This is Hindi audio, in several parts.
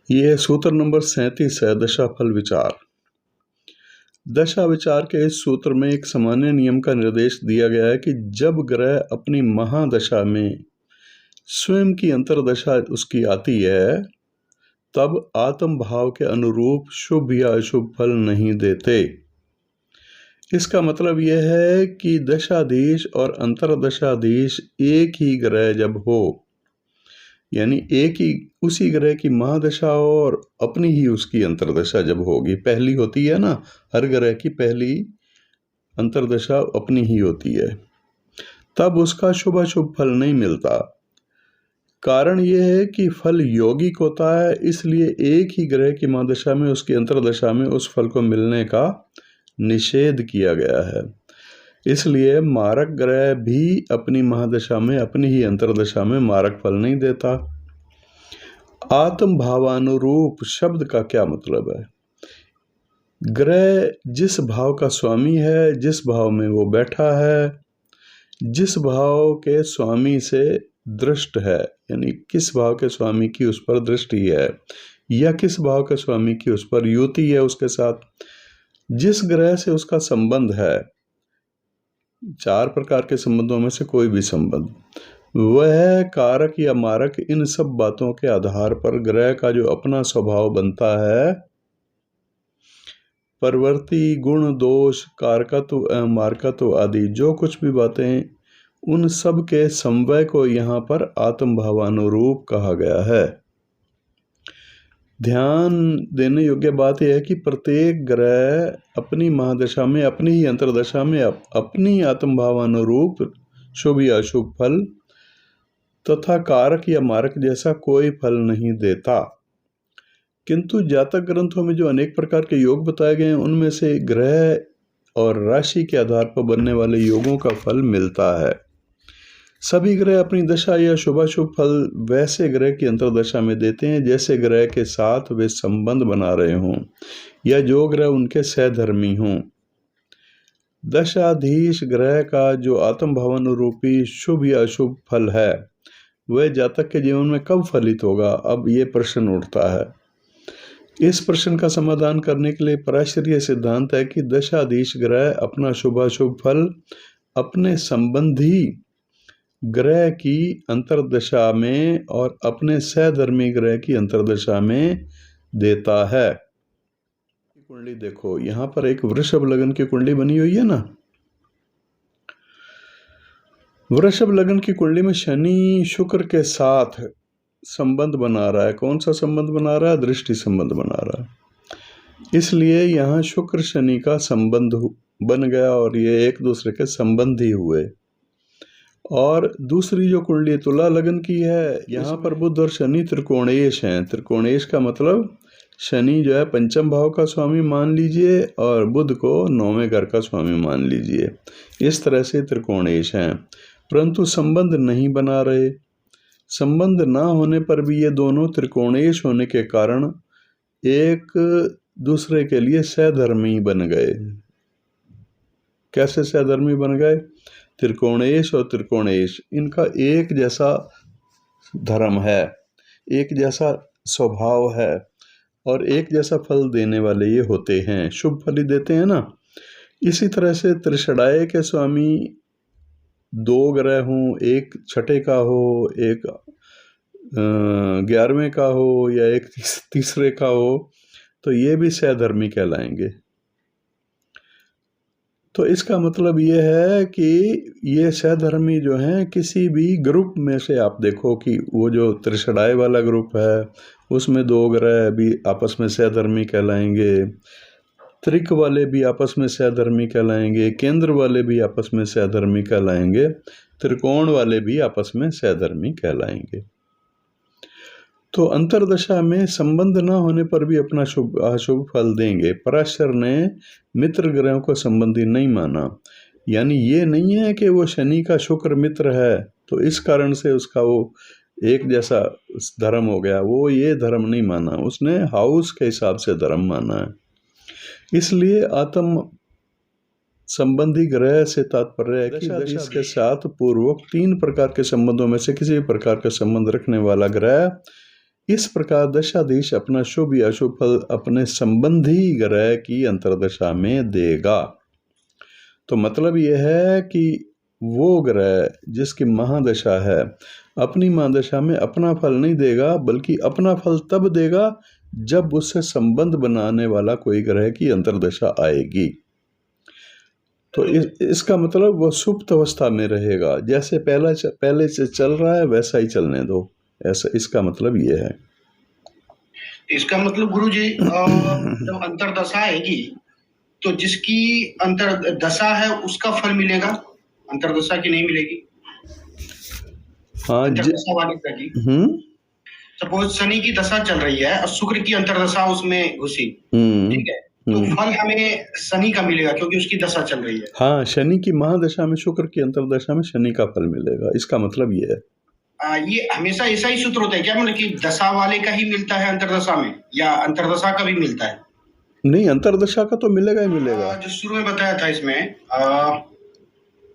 ये सूत्र नंबर 37 है, दशा फल विचार। दशा विचार के इस सूत्र में एक सामान्य नियम का निर्देश दिया गया है कि जब ग्रह अपनी महादशा में स्वयं की अंतर्दशा उसकी आती है तब आत्म भाव के अनुरूप शुभ या अशुभ फल नहीं देते। इसका मतलब यह है कि दशाधीश और अंतर्दशाधीश एक ही ग्रह जब हो, यानी एक ही उसी ग्रह की महादशा और अपनी ही उसकी अंतर्दशा जब होगी, पहली होती है ना, हर ग्रह की पहली अंतर्दशा अपनी ही होती है, तब उसका शुभ अशुभ फल नहीं मिलता। कारण यह है कि फल यौगिक होता है, इसलिए एक ही ग्रह की महादशा में उसकी अंतर्दशा में उस फल को मिलने का निषेध किया गया है। इसलिए मारक ग्रह भी अपनी महादशा में अपनी ही अंतर्दशा में मारक फल नहीं देता। आत्म भावानुरूप शब्द का क्या मतलब है? ग्रह जिस भाव का स्वामी है, जिस भाव में वो बैठा है, जिस भाव के स्वामी से दृष्ट है, यानी किस भाव के स्वामी की उस पर दृष्टि है या किस भाव के स्वामी की उस पर युति है, उसके साथ जिस ग्रह से उसका संबंध है, चार प्रकार के संबंधों में से कोई भी संबंध, वह कारक या मारक, इन सब बातों के आधार पर ग्रह का जो अपना स्वभाव बनता है, प्रवृत्ति, गुण, दोष, कारकत्व, मार्कत्व आदि जो कुछ भी बातें, उन सब के समन्वय को यहाँ पर आत्म भावानुरूप कहा गया है। ध्यान देने योग्य बात यह है कि प्रत्येक ग्रह अपनी महादशा में अपनी ही अंतर्दशा में अपनी आत्म भावानुरूप शुभ या अशुभ फल तथा कारक या मारक जैसा कोई फल नहीं देता। किंतु जातक ग्रंथों में जो अनेक प्रकार के योग बताए गए हैं, उनमें से ग्रह और राशि के आधार पर बनने वाले योगों का फल मिलता है। सभी ग्रह अपनी दशा या शुभाशुभ फल वैसे ग्रह की अंतर्दशा में देते हैं जैसे ग्रह के साथ वे संबंध बना रहे हों या जो ग्रह उनके सहधर्मी हों। दशाधीश ग्रह का जो आत्म भावानुरूपी शुभ या अशुभ फल है, वह जातक के जीवन में कब फलित होगा? अब ये प्रश्न उठता है। इस प्रश्न का समाधान करने के लिए पराशरीय सिद्धांत है कि दशाधीश ग्रह अपना शुभाशुभ फल अपने संबंधी ग्रह की अंतर्दशा में और अपने सहधर्मी ग्रह की अंतर्दशा में देता है। कुंडली देखो, यहाँ पर एक वृषभ लगन की कुंडली बनी हुई है ना। वृषभ लगन की कुंडली में शनि शुक्र के साथ संबंध बना रहा है। कौन सा संबंध बना रहा है? दृष्टि संबंध बना रहा है। इसलिए यहाँ शुक्र शनि का संबंध बन गया और ये एक दूसरे के संबंधी हुए। और दूसरी जो कुंडली तुला लगन की है, यहाँ पर बुध और शनि त्रिकोणेश हैं। त्रिकोणेश का मतलब शनि जो है पंचम भाव का स्वामी मान लीजिए और बुध को 9वें घर का स्वामी मान लीजिए। इस तरह से त्रिकोणेश हैं, परंतु संबंध नहीं बना रहे। संबंध ना होने पर भी ये दोनों त्रिकोणेश होने के कारण एक दूसरे के लिए सहधर्मी बन गए। कैसे सहधर्मी बन गए? त्रिकोणेश और त्रिकोणेश, इनका एक जैसा धर्म है, एक जैसा स्वभाव है और एक जैसा फल देने वाले ये होते हैं, शुभ फल ही देते हैं ना। इसी तरह से त्रिषडाय के स्वामी दो ग्रह हों, एक छठे का हो, एक 11वें का हो या एक तीसरे का हो, तो ये भी सहधर्मी कहलाएंगे। तो इसका मतलब ये है कि ये सहधर्मी जो हैं, किसी भी ग्रुप में से आप देखो कि वो जो त्रिषडाय वाला ग्रुप है उसमें दो ग्रह भी आपस में सहधर्मी कहलाएंगे, त्रिक वाले भी आपस में सहधर्मी कहलाएंगे, केंद्र वाले भी आपस में सहधर्मी कहलाएंगे, त्रिकोण वाले भी आपस में सहधर्मी कहलाएंगे। तो अंतर्दशा में संबंध न होने पर भी अपना शुभ अशुभ फल देंगे। पराशर ने मित्र ग्रहों को संबंधी नहीं माना, यानी ये नहीं है कि वो शनि का शुक्र मित्र है तो इस कारण से उसका वो एक जैसा धर्म हो गया, वो ये धर्म नहीं माना, उसने हाउस के हिसाब से धर्म माना है। इसलिए आत्म संबंधी ग्रह से तात्पर्य है कि दशा के साथ पूर्वक 3 प्रकार के संबंधों में से किसी भी प्रकार का संबंध रखने वाला ग्रह इस प्रकार दशाधीश अपना शुभ या अशुभ फल अपने संबंधी ग्रह की अंतर्दशा में देगा। तो मतलब यह है कि वो ग्रह जिसकी महादशा है अपनी महादशा में अपना फल नहीं देगा, बल्कि अपना फल तब देगा जब उससे संबंध बनाने वाला कोई ग्रह की अंतर्दशा आएगी। तो इसका मतलब वो सुप्त अवस्था में रहेगा, जैसे पहले से चल रहा है वैसा ही चलने दो, ऐसा इसका मतलब ये है। इसका मतलब गुरुजी जब अंतर्दशा आएगी तो जिसकी अंतर्दशा है उसका फल मिलेगा, अंतर्दशा की नहीं मिलेगी। हाँ अंतर्दशा वाली की सपोज शनि की दशा चल रही है और शुक्र की अंतर्दशा उसमें घुसी, ठीक है, तो फल हमें शनि का मिलेगा क्योंकि उसकी दशा चल रही है। हाँ, शनि की महादशा में शुक्र की अंतर्दशा में शनि का फल मिलेगा, इसका मतलब ये है। ये हमेशा ऐसा ही सूत्र होता है क्या, मतलब कि दशा वाले का ही मिलता है अंतर्दशा में, या अंतर्दशा का भी मिलता है? नहीं, अंतर्दशा का तो मिलेगा ही मिलेगा। जो शुरू में बताया था इसमें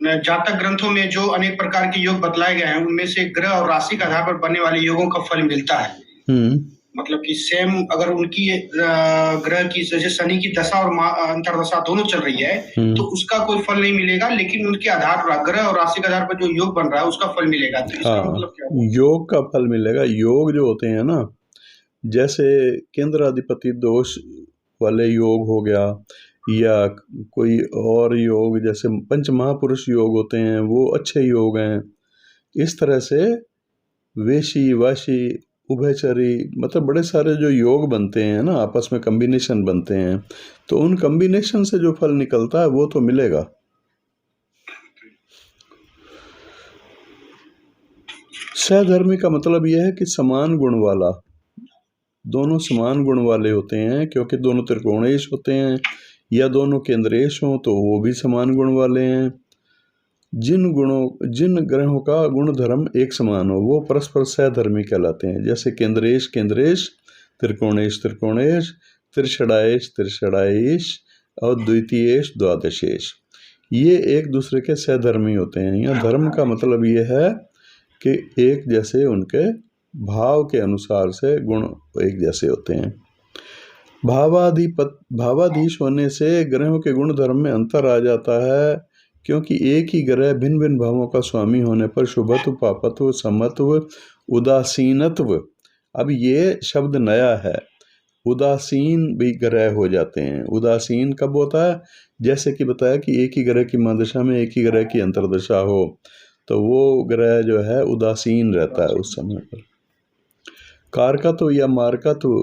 जातक ग्रंथों में जो अनेक प्रकार के योग बतलाए गए हैं उनमें से ग्रह और राशि के आधार पर बनने वाले योगों का फल मिलता है। मतलब कि सेम अगर उनकी ग्रह की जैसे शनि की दशा और अंतर्दशा दोनों चल रही है तो उसका कोई फल नहीं मिलेगा, लेकिन उनके आधार पर ग्रह और राशि के आधार पर जो योग बन रहा है उसका फल मिलेगा। तो इसका मतलब क्या है? योग का फल मिलेगा। योग जो होते हैं ना, जैसे केंद्राधिपति दोष वाले योग हो गया, या कोई और योग जैसे पंच महापुरुष योग होते हैं, वो अच्छे योग हैं। इस तरह से वेशी वाशी उभयचरी, मतलब बड़े सारे जो योग बनते हैं ना, आपस में कॉम्बिनेशन बनते हैं, तो उन कॉम्बिनेशन से जो फल निकलता है वो तो मिलेगा। सहधर्मी का मतलब यह है कि समान गुण वाला, दोनों समान गुण वाले होते हैं, क्योंकि दोनों त्रिकोणेश होते हैं, या दोनों केंद्रेश हों तो वो भी समान गुण वाले हैं। जिन ग्रहों का गुण धर्म एक समान हो वो परस्पर सहधर्मी कहलाते हैं। जैसे केंद्रेश केंद्रेश, त्रिकोणेश त्रिकोणेश, त्रिषडाएश त्रिषडाएश और द्वितीयेश द्वादशेश, ये एक दूसरे के सहधर्मी होते हैं। यहाँ धर्म का मतलब ये है कि एक जैसे उनके भाव के अनुसार से गुण एक जैसे होते हैं। भावाधीश होने से ग्रहों के गुण धर्म में अंतर आ जाता है, क्योंकि एक ही ग्रह भिन्न भिन्न भावों का स्वामी होने पर शुभत्व, पापत्व, समत्व, उदासीनत्व, अब ये शब्द नया है, उदासीन भी ग्रह हो जाते हैं। उदासीन कब होता है? जैसे कि बताया कि एक ही ग्रह की महादशा में एक ही ग्रह की अंतर्दशा हो तो वो ग्रह जो है उदासीन रहता है उस समय पर। कारकत्व या मार्कत्व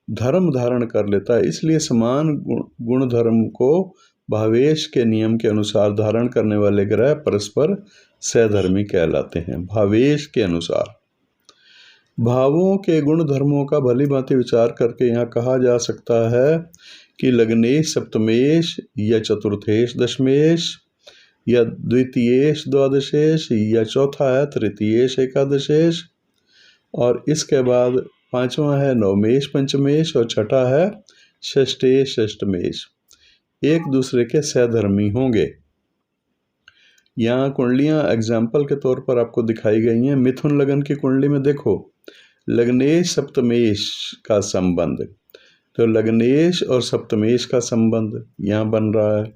धर्म धारण कर लेता है, इसलिए समान गुण धर्म को भावेश के नियम के अनुसार धारण करने वाले ग्रह परस्पर सहधर्मी कहलाते हैं। भावेश के अनुसार भावों के गुण धर्मों का भली भांति विचार करके यहाँ कहा जा सकता है कि लग्नेश सप्तमेश या चतुर्थेश दशमेश या द्वितीयेश द्वादशेश या चौथा है तृतीयेश एकादशेश, और इसके बाद पांचवा है नवमेश पंचमेश और छठा है षष्ठेश षष्ठमेश, एक दूसरे के सहधर्मी होंगे। यहाँ कुंडलियाँ एग्जाम्पल के तौर पर आपको दिखाई गई हैं। मिथुन लगन की कुंडली में देखो लग्नेश सप्तमेश का संबंध, तो लग्नेश और सप्तमेश का संबंध यहाँ बन रहा है।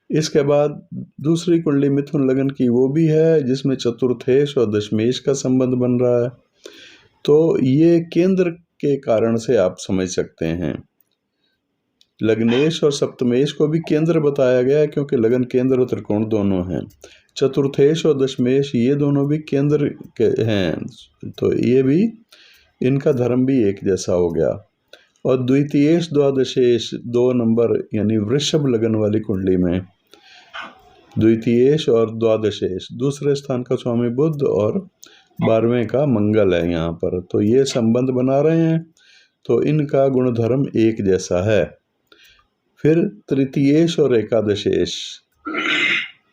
इसके बाद दूसरी कुंडली मिथुन लगन की वो भी है जिसमें चतुर्थेश और दशमेश का संबंध बन रहा है। तो ये केंद्र के कारण से आप समझ सकते हैं। लग्नेश और सप्तमेश को भी केंद्र बताया गया है क्योंकि लगन केंद्र और त्रिकोण दोनों हैं। चतुर्थेश और दशमेश ये दोनों भी केंद्र के हैं, तो ये भी इनका धर्म भी एक जैसा हो गया। और द्वितीयेश द्वादशेश 2 नंबर यानी वृषभ लगन वाली कुंडली में द्वितीयेश और द्वादशेश, दूसरे स्थान का स्वामी बुध और 12वें का मंगल है यहाँ पर, तो ये संबंध बना रहे हैं, तो इनका गुण धर्म एक जैसा है। फिर तृतीयेश और एकादशेश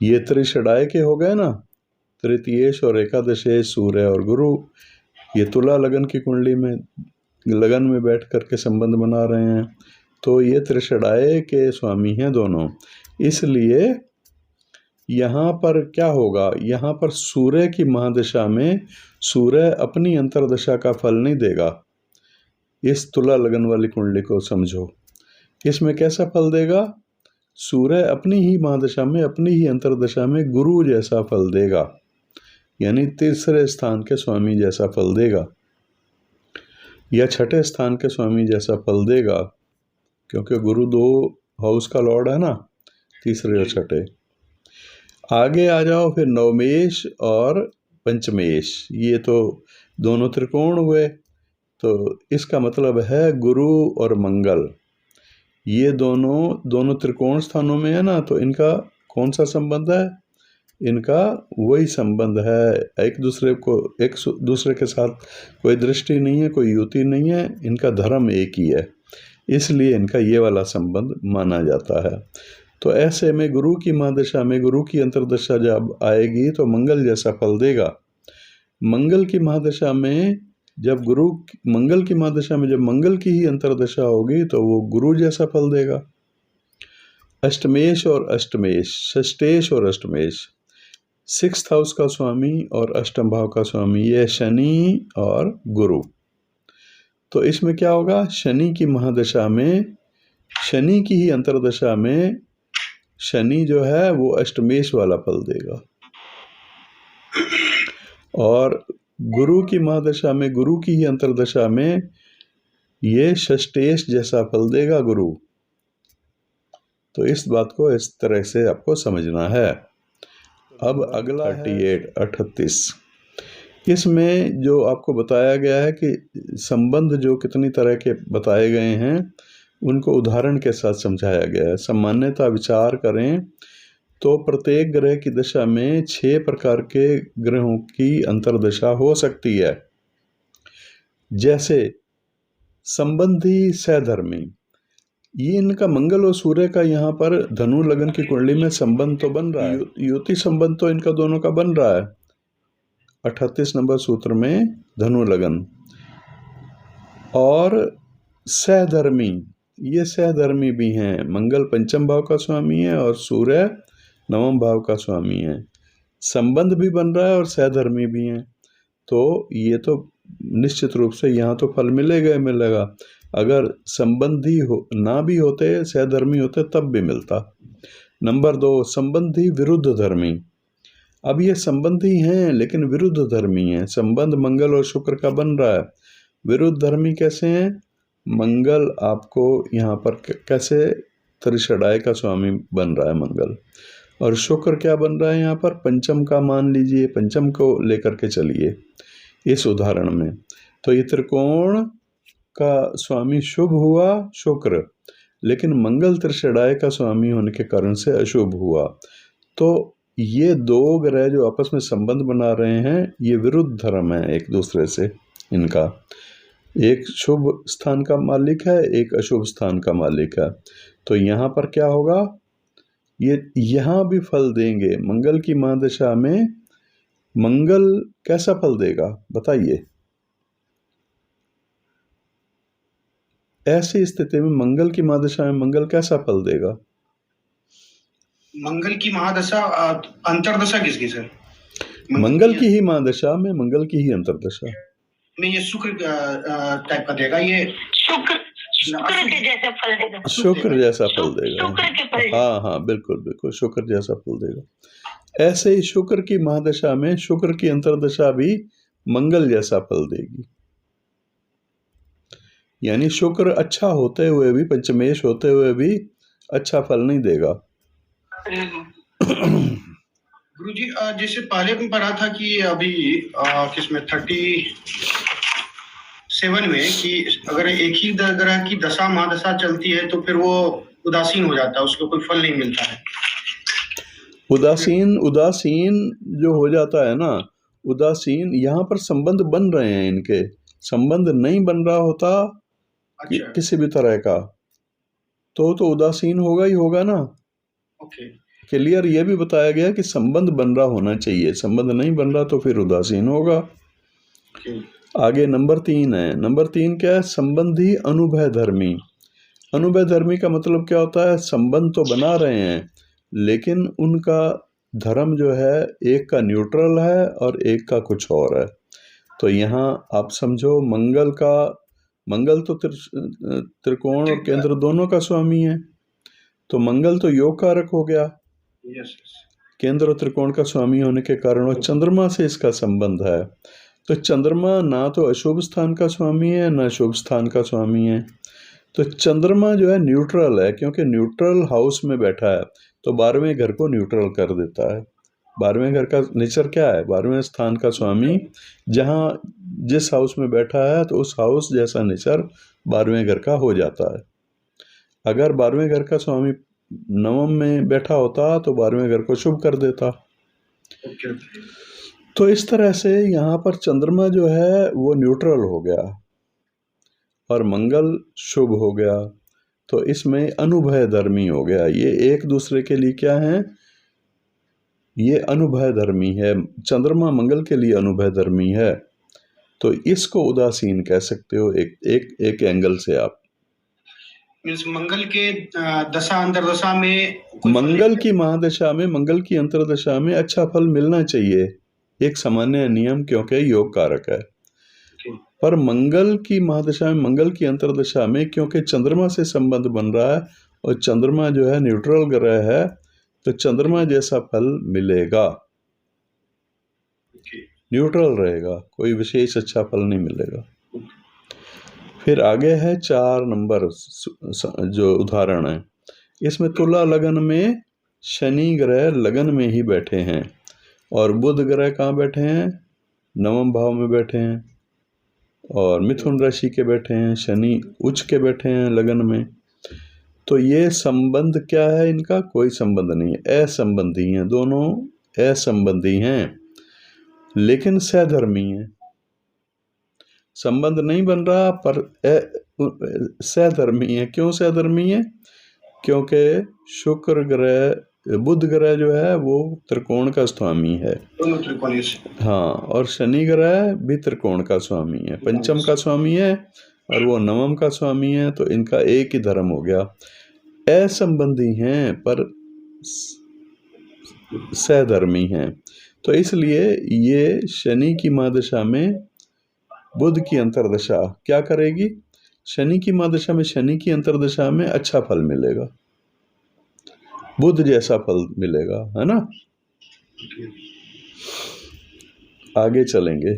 ये त्रिषडाय के हो गए ना, तृतीयेश और एकादशेश सूर्य और गुरु, ये तुला लगन की कुंडली में लगन में बैठ करके संबंध बना रहे हैं, तो ये त्रिषडाय के स्वामी हैं दोनों, इसलिए यहाँ पर क्या होगा, यहाँ पर सूर्य की महादशा में सूर्य अपनी अंतर्दशा का फल नहीं देगा। इस तुला लगन वाली कुंडली को समझो, इसमें कैसा फल देगा? सूर्य अपनी ही महादशा में, अपनी ही अंतर्दशा में गुरु जैसा फल देगा, यानी तीसरे स्थान के स्वामी जैसा फल देगा, या छठे स्थान के स्वामी जैसा फल देगा, क्योंकि गुरु 2 हाउस का लॉर्ड है ना, तीसरे और छठे। आगे आ जाओ फिर नवमेश और पंचमेश, ये तो दोनों त्रिकोण हुए, तो इसका मतलब है गुरु और मंगल, ये दोनों त्रिकोण स्थानों में है ना, तो इनका कौन सा संबंध है? इनका वही संबंध है, एक दूसरे के साथ कोई दृष्टि नहीं है, कोई युति नहीं है, इनका धर्म एक ही है, इसलिए इनका ये वाला संबंध माना जाता है। तो ऐसे में गुरु की महादशा में, गुरु की अंतर्दशा जब आएगी तो मंगल जैसा फल देगा। मंगल की महादशा में जब मंगल की महादशा में जब मंगल की ही अंतर्दशा होगी तो वो गुरु जैसा फल देगा। अष्टमेश और अष्टमेश, षष्टेश और अष्टमेश, 6th हाउस का स्वामी और अष्टम भाव का स्वामी, ये शनि और गुरु। तो इसमें क्या होगा? शनि की महादशा में, शनि की ही अंतर्दशा में शनि जो है वो अष्टमेश वाला फल देगा, और गुरु की महादशा में, गुरु की ही अंतर्दशा में ये षष्टेश जैसा फल देगा गुरु। तो इस बात को इस तरह से आपको समझना है। अब अगला 38, इसमें जो आपको बताया गया है कि संबंध जो कितनी तरह के बताए गए हैं उनको उदाहरण के साथ समझाया गया है। सामान्यतः विचार करें तो प्रत्येक ग्रह की दशा में 6 प्रकार के ग्रहों की अंतर्दशा हो सकती है। जैसे संबंधी सहधर्मी, ये इनका मंगल और सूर्य का यहाँ पर धनु लगन की कुंडली में संबंध तो बन रहा है, युति संबंध तो इनका दोनों का बन रहा है 38 नंबर सूत्र में, धनु लगन। और सहधर्मी, ये सहधर्मी भी हैं, मंगल पंचम भाव का स्वामी है और सूर्य नवम भाव का स्वामी है, संबंध भी बन रहा है और सहधर्मी भी हैं। तो ये तो निश्चित रूप से यहाँ तो फल मिलेगा। अगर संबंधी ना भी होते, सहधर्मी होते तब भी मिलता। नंबर 2, संबंधी विरुद्ध धर्मी। अब ये संबंधी हैं लेकिन विरुद्ध धर्मी हैं। संबंध मंगल और शुक्र का बन रहा है, विरुद्ध धर्मी कैसे हैं? मंगल आपको यहाँ पर कैसे त्रिषडाय का स्वामी बन रहा है मंगल, और शुक्र क्या बन रहा है यहाँ पर? पंचम का मान लीजिए, पंचम को लेकर के चलिए इस उदाहरण में। तो ये त्रिकोण का स्वामी शुभ हुआ शुक्र, लेकिन मंगल त्रिषडाय का स्वामी होने के कारण से अशुभ हुआ। तो ये 2 ग्रह जो आपस में संबंध बना रहे हैं ये विरुद्ध धर्म है एक दूसरे से। इनका एक शुभ स्थान का मालिक है, एक अशुभ स्थान का मालिक है। तो यहाँ पर क्या होगा? ये यहाँ भी फल देंगे। मंगल की महादशा में मंगल कैसा फल देगा बताइए? ऐसी स्थिति में मंगल की महादशा में मंगल कैसा फल देगा? मंगल की महादशा, अंतर्दशा किसकी सर? मंगल की ही महादशा में, मंगल की ही अंतर्दशा में ये शुक्र टाइप का देगा, ये शुक्र के जैसा फल देगा, शुक्र जैसा फल देगा। हाँ, बिल्कुल शुक्र जैसा फल देगा। ऐसे ही शुक्र की महादशा में शुक्र की अंतर्दशा भी मंगल जैसा फल देगी। यानी शुक्र अच्छा होते हुए भी, पंचमेश होते हुए भी अच्छा फल नहीं देगा। गुरुजी, जैसे पहले में पढ़ा था कि अभी किसमें 37 में कि अगर एक ही ग्रह की दशा महादशा चलती है तो फिर वो उदासीन हो जाता है, उसको कोई फल नहीं मिलता है। उदासीन जो हो जाता है ना, उदासीन, यहाँ पर संबंध बन रहे हैं, इनके संबंध नहीं बन रहा होता किसी भी तरह का तो उदासीन होगा ही होगा ना। क्लियर, ये भी बताया गया कि संबंध बन रहा होना चाहिए, संबंध नहीं बन रहा तो फिर उदासीन होगा। आगे नंबर 3 है। नंबर 3 क्या है? संबंधी अनुभय धर्मी। अनुभय धर्मी का मतलब क्या होता है? संबंध तो बना रहे हैं लेकिन उनका धर्म जो है एक का न्यूट्रल है और एक का कुछ और है। तो यहाँ आप समझो मंगल तो त्रिकोण और केंद्र दोनों का स्वामी है, तो मंगल तो योग कारक हो गया। केंद्र और त्रिकोण का स्वामी होने के कारण और चंद्रमा से इसका संबंध है। तो चंद्रमा ना तो अशुभ स्थान का स्वामी है ना शुभ स्थान का स्वामी है। तो चंद्रमा जो है न्यूट्रल है, क्योंकि न्यूट्रल हाउस में बैठा है तो 12वें घर को न्यूट्रल कर देता है। 12वें घर का नेचर क्या है? 12वें स्थान का स्वामी जहाँ जिस हाउस में बैठा है तो उस हाउस जैसा नेचर 12वें घर का हो जाता है। अगर 12वें घर का स्वामी नवम में बैठा होता तो 12वें घर को शुभ कर देता। तो इस तरह से यहाँ पर चंद्रमा जो है वो न्यूट्रल हो गया और मंगल शुभ हो गया। तो इसमें अनुभय धर्मी हो गया। ये एक दूसरे के लिए क्या है? ये अनुभय धर्मी है। चंद्रमा मंगल के लिए अनुभय धर्मी है, तो इसको उदासीन कह सकते हो एक एंगल से आप। मंगल के दशा अंतरदशा में, मंगल की महादशा में, मंगल की अंतरदशा में अच्छा फल मिलना चाहिए, एक सामान्य नियम, क्योंकि योग कारक है। पर मंगल की महादशा में, मंगल की अंतरदशा में, क्योंकि चंद्रमा से संबंध बन रहा है और चंद्रमा जो है न्यूट्रल ग्रह है, तो चंद्रमा जैसा फल मिलेगा, न्यूट्रल रहेगा, कोई विशेष अच्छा फल नहीं मिलेगा। फिर आगे है 4 नंबर जो उदाहरण है, इसमें तुला लगन में शनि ग्रह लगन में ही बैठे हैं और बुध ग्रह कहाँ बैठे हैं? नवम भाव में बैठे हैं और मिथुन राशि के बैठे हैं, शनि उच्च के बैठे हैं लगन में। तो ये संबंध क्या है इनका? कोई संबंध नहीं है, असंबंधी हैं, दोनों असंबंधी हैं, लेकिन सहधर्मी हैं। संबंध नहीं बन रहा पर सहधर्मी है। क्यों सहधर्मी है? क्योंकि शुक्र ग्रह, बुध ग्रह जो है वो त्रिकोण का स्वामी है, हाँ, और शनि ग्रह भी त्रिकोण का स्वामी है, पंचम का स्वामी है और वो नवम का स्वामी है। तो इनका एक ही धर्म हो गया। असंबंधी हैं पर सहधर्मी हैं। तो इसलिए ये शनि की महादशा में बुध की अंतरदशा क्या करेगी? शनि की महादशा में, शनि की अंतरदशा में अच्छा फल मिलेगा, बुध जैसा फल मिलेगा, है ना। आगे चलेंगे।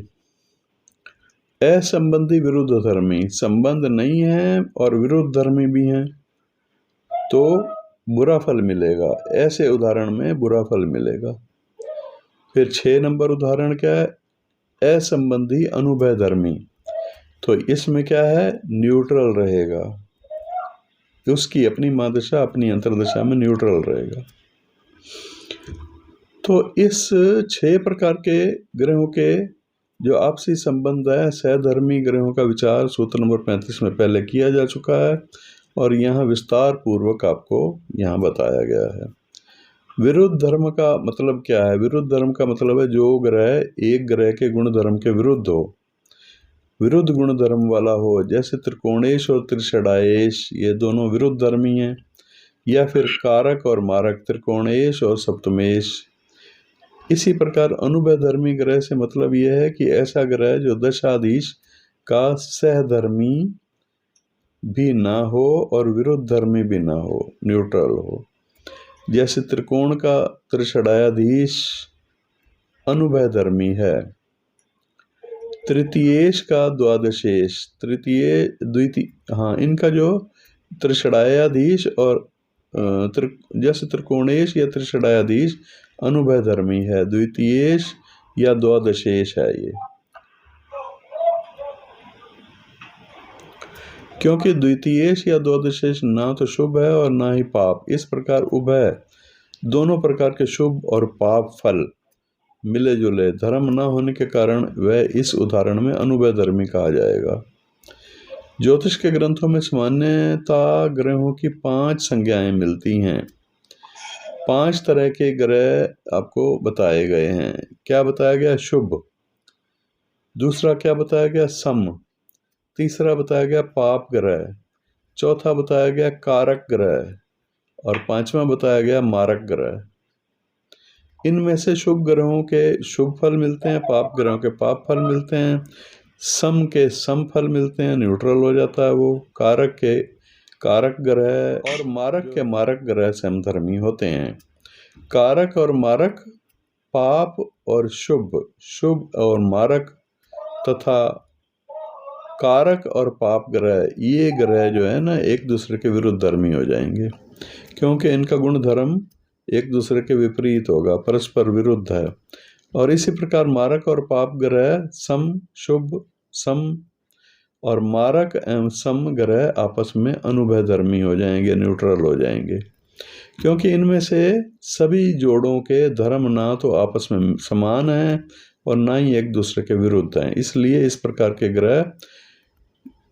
असंबंधी विरुद्ध धर्मी, संबंध नहीं है और विरुद्ध धर्मी भी हैं तो बुरा फल मिलेगा। ऐसे उदाहरण में बुरा फल मिलेगा। फिर 6 नंबर उदाहरण क्या है? असंबंधी अनुभय धर्मी। तो इसमें क्या है? न्यूट्रल रहेगा, उसकी अपनी महादशा अपनी अंतरदशा में न्यूट्रल रहेगा। तो इस 6 प्रकार के ग्रहों के जो आपसी संबंध है, सहधर्मी ग्रहों का विचार सूत्र नंबर 35 में पहले किया जा चुका है और यहाँ विस्तार पूर्वक आपको यहाँ बताया गया है। विरुद्ध धर्म का मतलब क्या है? विरुद्ध धर्म का मतलब है जो ग्रह एक ग्रह के गुण धर्म के विरुद्ध हो, विरुद्ध गुण धर्म वाला हो, जैसे त्रिकोणेश और त्रिषडाएश, ये दोनों विरुद्ध धर्मी हैं। या फिर कारक और मारक, त्रिकोणेश और सप्तमेश। इसी प्रकार अनुभय धर्मी ग्रह से मतलब यह है कि ऐसा ग्रह जो दशाधीश का सहधर्मी भी ना हो और विरुद्ध धर्मी भी ना हो, न्यूट्रल हो। जैसे त्रिकोण का त्रिषडायाधीश अनुभय धर्मी है, तृतीयेश का द्वादशेश, तृतीय द्वितीय, हाँ, इनका जो त्रिषडायाधीश और जैसे त्रिकोणेश या त्रिषडायाधीश अनुभय धर्मी है, द्वितीयेश या द्वादशेश है ये, क्योंकि द्वितीयेश या द्वादशेश ना तो शुभ है और ना ही पाप। इस प्रकार उभय दोनों प्रकार के शुभ और पाप फल मिले जुले धर्म न होने के कारण वह इस उदाहरण में अनुभय धर्मी कहा जाएगा। ज्योतिष के ग्रंथों में सामान्यता ग्रहों की 5 संज्ञाएं मिलती हैं। 5 तरह के ग्रह आपको बताए गए हैं। क्या बताया गया? शुभ। दूसरा क्या बताया गया? सम। तीसरा बताया गया पाप ग्रह। चौथा बताया गया कारक ग्रह और 5वां बताया गया मारक ग्रह। इनमें से शुभ ग्रहों के शुभ फल मिलते हैं, पाप ग्रहों के पाप फल मिलते हैं, सम के सम फल मिलते हैं, न्यूट्रल हो जाता है वो। कारक के कारक ग्रह और मारक के मारक ग्रह समधर्मी होते हैं। कारक और मारक, पाप और शुभ, शुभ और मारक तथा कारक और पाप ग्रह, ये ग्रह जो है ना एक दूसरे के विरुद्ध धर्मी हो जाएंगे, क्योंकि इनका गुण धर्म एक दूसरे के विपरीत होगा, परस्पर विरुद्ध है। और इसी प्रकार मारक और पाप ग्रह सम, शुभ, सम और मारक एवं सम ग्रह आपस में अनुभय धर्मी हो जाएंगे, न्यूट्रल हो जाएंगे, क्योंकि इनमें से सभी जोड़ों के धर्म ना तो आपस में समान हैं और ना ही एक दूसरे के विरुद्ध हैं। इसलिए इस प्रकार के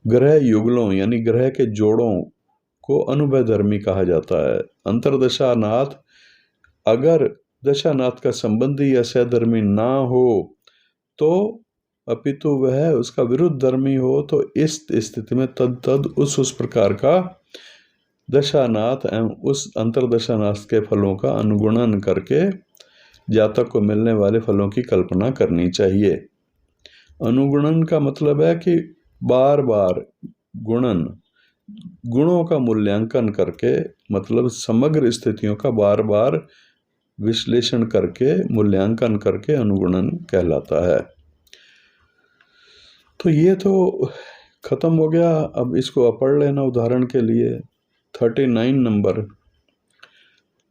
ग्रह युगलों यानी ग्रह के जोड़ों को अनुभय धर्मी कहा जाता है। अंतर्दशानाथ अगर दशानाथ का संबंधी या सहधर्मी ना हो तो अपितु वह उसका विरुद्ध धर्मी हो, तो इस स्थिति में तद उस प्रकार का दशानाथ एवं उस अंतर्दशानाथ के फलों का अनुगुणन करके जातक को मिलने वाले फलों की कल्पना करनी चाहिए। अनुगुणन का मतलब है कि बार बार गुणों का मूल्यांकन करके, मतलब समग्र स्थितियों का बार बार विश्लेषण करके, मूल्यांकन करके अनुगुणन कहलाता है। तो ये तो खत्म हो गया। अब इसको पढ़ लेना उदाहरण के लिए। 39 नंबर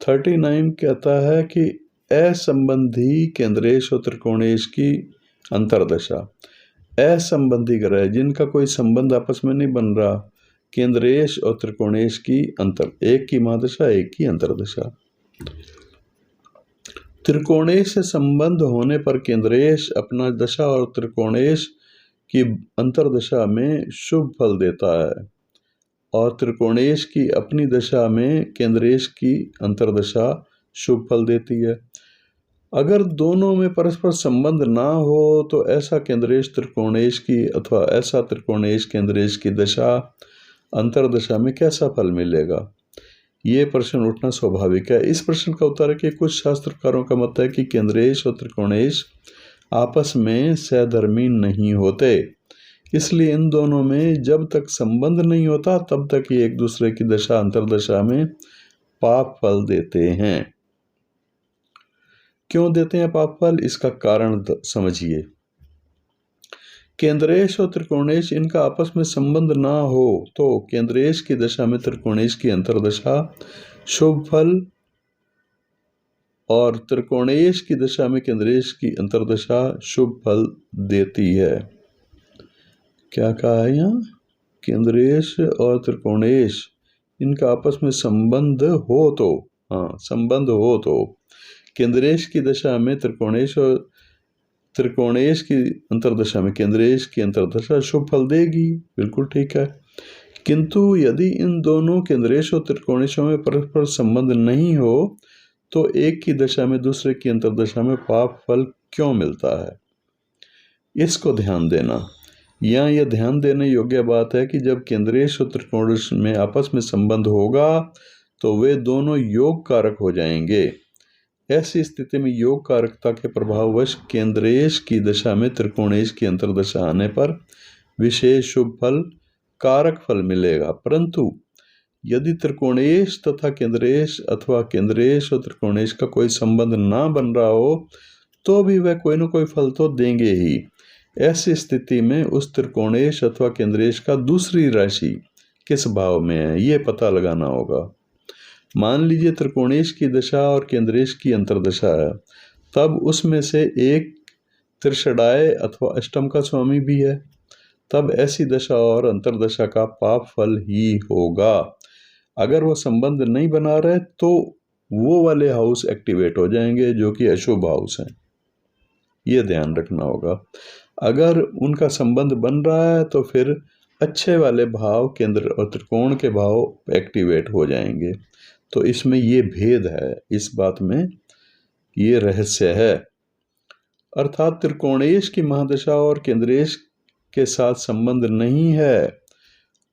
39 कहता है कि असंबंधी केंद्रेश और त्रिकोणेश की अंतर्दशा। असंबंधी ग्रह जिनका कोई संबंध आपस में नहीं बन रहा, केंद्रेश और त्रिकोणेश की एक की महादशा एक की अंतर्दशा। त्रिकोणेश से संबंध होने पर केंद्रेश अपना दशा और त्रिकोणेश की अंतर्दशा में शुभ फल देता है और त्रिकोणेश की अपनी दशा में केंद्रेश की अंतर्दशा शुभ फल देती है। अगर दोनों में परस्पर संबंध ना हो तो ऐसा केंद्रेश त्रिकोणेश की अथवा ऐसा त्रिकोणेश केंद्रेश की दशा अंतर्दशा में कैसा फल मिलेगा, ये प्रश्न उठना स्वाभाविक है। इस प्रश्न का उत्तर है कि कुछ शास्त्रकारों का मत है कि केंद्रेश और त्रिकोणेश आपस में सहधर्मी नहीं होते, इसलिए इन दोनों में जब तक संबंध नहीं होता तब तक ये एक दूसरे की दशा अंतर्दशा में पाप फल देते हैं। क्यों देते हैं पाप फल, इसका कारण समझिए। केंद्रेश और त्रिकोणेश इनका आपस में संबंध ना हो तो केंद्रेश की दशा में त्रिकोणेश की अंतर्दशा शुभ फल और त्रिकोणेश की दशा में केंद्रेश की अंतर्दशा शुभ फल देती है। क्या कहा है यहाँ? केंद्रेश और त्रिकोणेश इनका आपस में संबंध हो तो, संबंध हो तो केंद्रेश की दशा में त्रिकोणेश और त्रिकोणेश की अंतर्दशा में केंद्रेश की अंतर्दशा शुभ फल देगी। बिल्कुल ठीक है। किंतु यदि इन दोनों केंद्रेश और त्रिकोणेशों में परस्पर संबंध नहीं हो तो एक की दशा में दूसरे की अंतर्दशा में पाप फल क्यों मिलता है, इसको ध्यान देना। यहाँ यह ध्यान देने योग्य बात है कि जब केंद्रेश और त्रिकोणेश में आपस में संबंध होगा तो वे दोनों योग कारक हो जाएंगे। ऐसी स्थिति में योग कारकता के प्रभाववश केंद्रेश की दशा में त्रिकोणेश की अंतर्दशा आने पर विशेष शुभ फल कारक फल मिलेगा। परंतु यदि त्रिकोणेश तथा केंद्रेश अथवा केंद्रेश और त्रिकोणेश का कोई संबंध ना बन रहा हो तो भी वह कोई न कोई फल तो देंगे ही। ऐसी स्थिति में उस त्रिकोणेश अथवा केंद्रेश का दूसरी राशि किस भाव में है ये पता लगाना होगा। मान लीजिए त्रिकोणेश की दशा और केंद्रेश की अंतर्दशा है, तब उसमें से एक त्रिषडाय अथवा अष्टम का स्वामी भी है, तब ऐसी दशा और अंतर्दशा का पाप फल ही होगा। अगर वो संबंध नहीं बना रहे तो वो वाले हाउस एक्टिवेट हो जाएंगे जो कि अशुभ हाउस हैं, ये ध्यान रखना होगा। अगर उनका संबंध बन रहा है तो फिर अच्छे वाले भाव केंद्र और त्रिकोण के भाव एक्टिवेट हो जाएंगे। तो इसमें ये भेद है, इस बात में ये रहस्य है। अर्थात त्रिकोणेश की महादशा और केंद्रेश के साथ संबंध नहीं है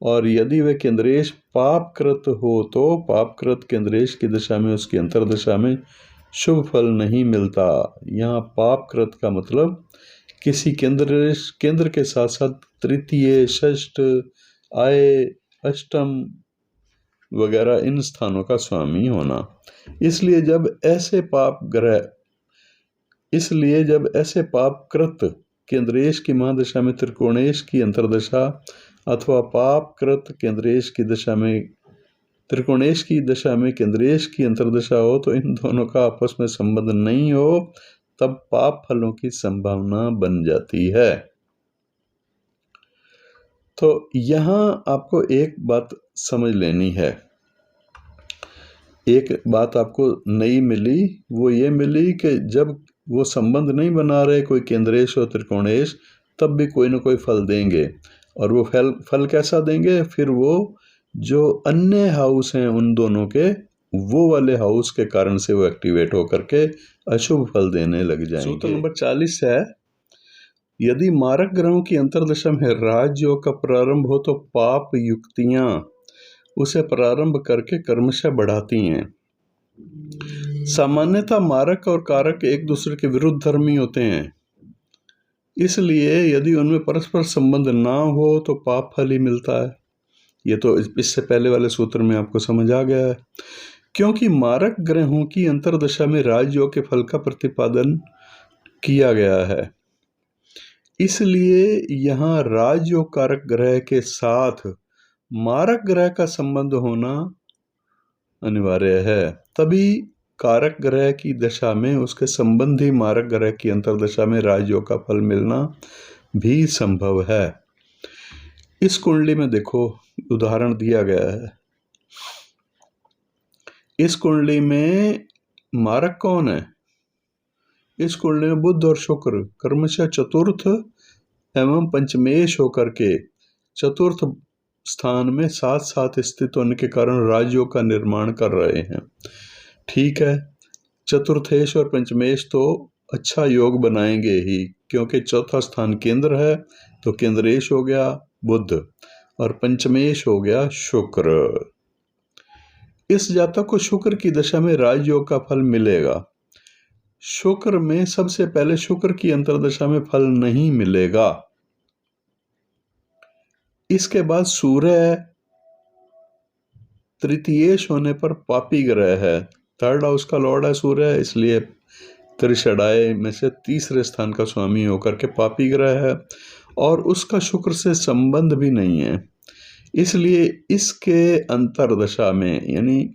और यदि वह केंद्रेश पापकृत हो तो पापकृत केंद्रेश की दशा में उसकी अंतर्दशा में शुभ फल नहीं मिलता। यहाँ पाप कृत का मतलब किसी केंद्र के साथ साथ तृतीय, षष्ठ, आय, अष्टम वगैरह इन स्थानों का स्वामी होना। इसलिए जब ऐसे पाप कृत केंद्रेश की महादशा में त्रिकोणेश की अंतर्दशा अथवा पाप कृत केंद्रेश की दशा में त्रिकोणेश की दशा में केंद्रेश की अंतर्दशा हो तो इन दोनों का आपस में संबंध नहीं हो, तब पाप फलों की संभावना बन जाती है। तो यहां आपको एक बात समझ लेनी है। एक बात आपको नई मिली, वो ये मिली कि जब वो संबंध नहीं बना रहे कोई केंद्रेश और त्रिकोणेश, तब भी कोई ना कोई फल देंगे। और वो फल कैसा देंगे? फिर वो जो अन्य हाउस हैं उन दोनों के, वो वाले हाउस के कारण से वो एक्टिवेट होकर के अशुभ फल देने लग जाएंगे। सूत्र नंबर 40 है, यदि मारक ग्रहों की अंतर्दशा में राजयोग का प्रारंभ हो तो पाप युक्तियां उसे प्रारंभ करके कर्मशः बढ़ाती हैं। सामान्यतः मारक और कारक एक दूसरे के विरुद्ध धर्मी होते हैं, इसलिए यदि उनमें परस्पर संबंध ना हो तो पाप फल ही मिलता है। ये तो इससे पहले वाले सूत्र में आपको समझ आ गया है। क्योंकि मारक ग्रहों की अंतर्दशा में राजयोग के फल का प्रतिपादन किया गया है, इसलिए यहाँ राजयोग कारक ग्रह के साथ मारक ग्रह का संबंध होना अनिवार्य है। तभी कारक ग्रह की दशा में उसके संबंधी मारक ग्रह की अंतर्दशा में राजयोग का फल मिलना भी संभव है। इस कुंडली में देखो उदाहरण दिया गया है। इस कुंडली में मारक कौन है? इस कुंडली में बुध और शुक्र कर्मशः चतुर्थ एवं पंचमेश होकर के चतुर्थ स्थान में साथ साथ स्थित होने के कारण राजयोग का निर्माण कर रहे हैं। ठीक है, चतुर्थेश और पंचमेश तो अच्छा योग बनाएंगे ही, क्योंकि चौथा स्थान केंद्र है, तो केंद्रेश हो गया बुध और पंचमेश हो गया शुक्र। इस जातक को शुक्र की दशा में राजयोग का फल मिलेगा। शुक्र में सबसे पहले शुक्र की अंतर्दशा में फल नहीं मिलेगा। इसके बाद सूर्य तृतीयेश होने पर पापी ग्रह है, थर्ड हाउस का लॉर्ड है सूर्य, इसलिए त्रिषडाय में से तीसरे स्थान का स्वामी होकर के पापी ग्रह है और उसका शुक्र से संबंध भी नहीं है। इसलिए इसके अंतर्दशा में, यानी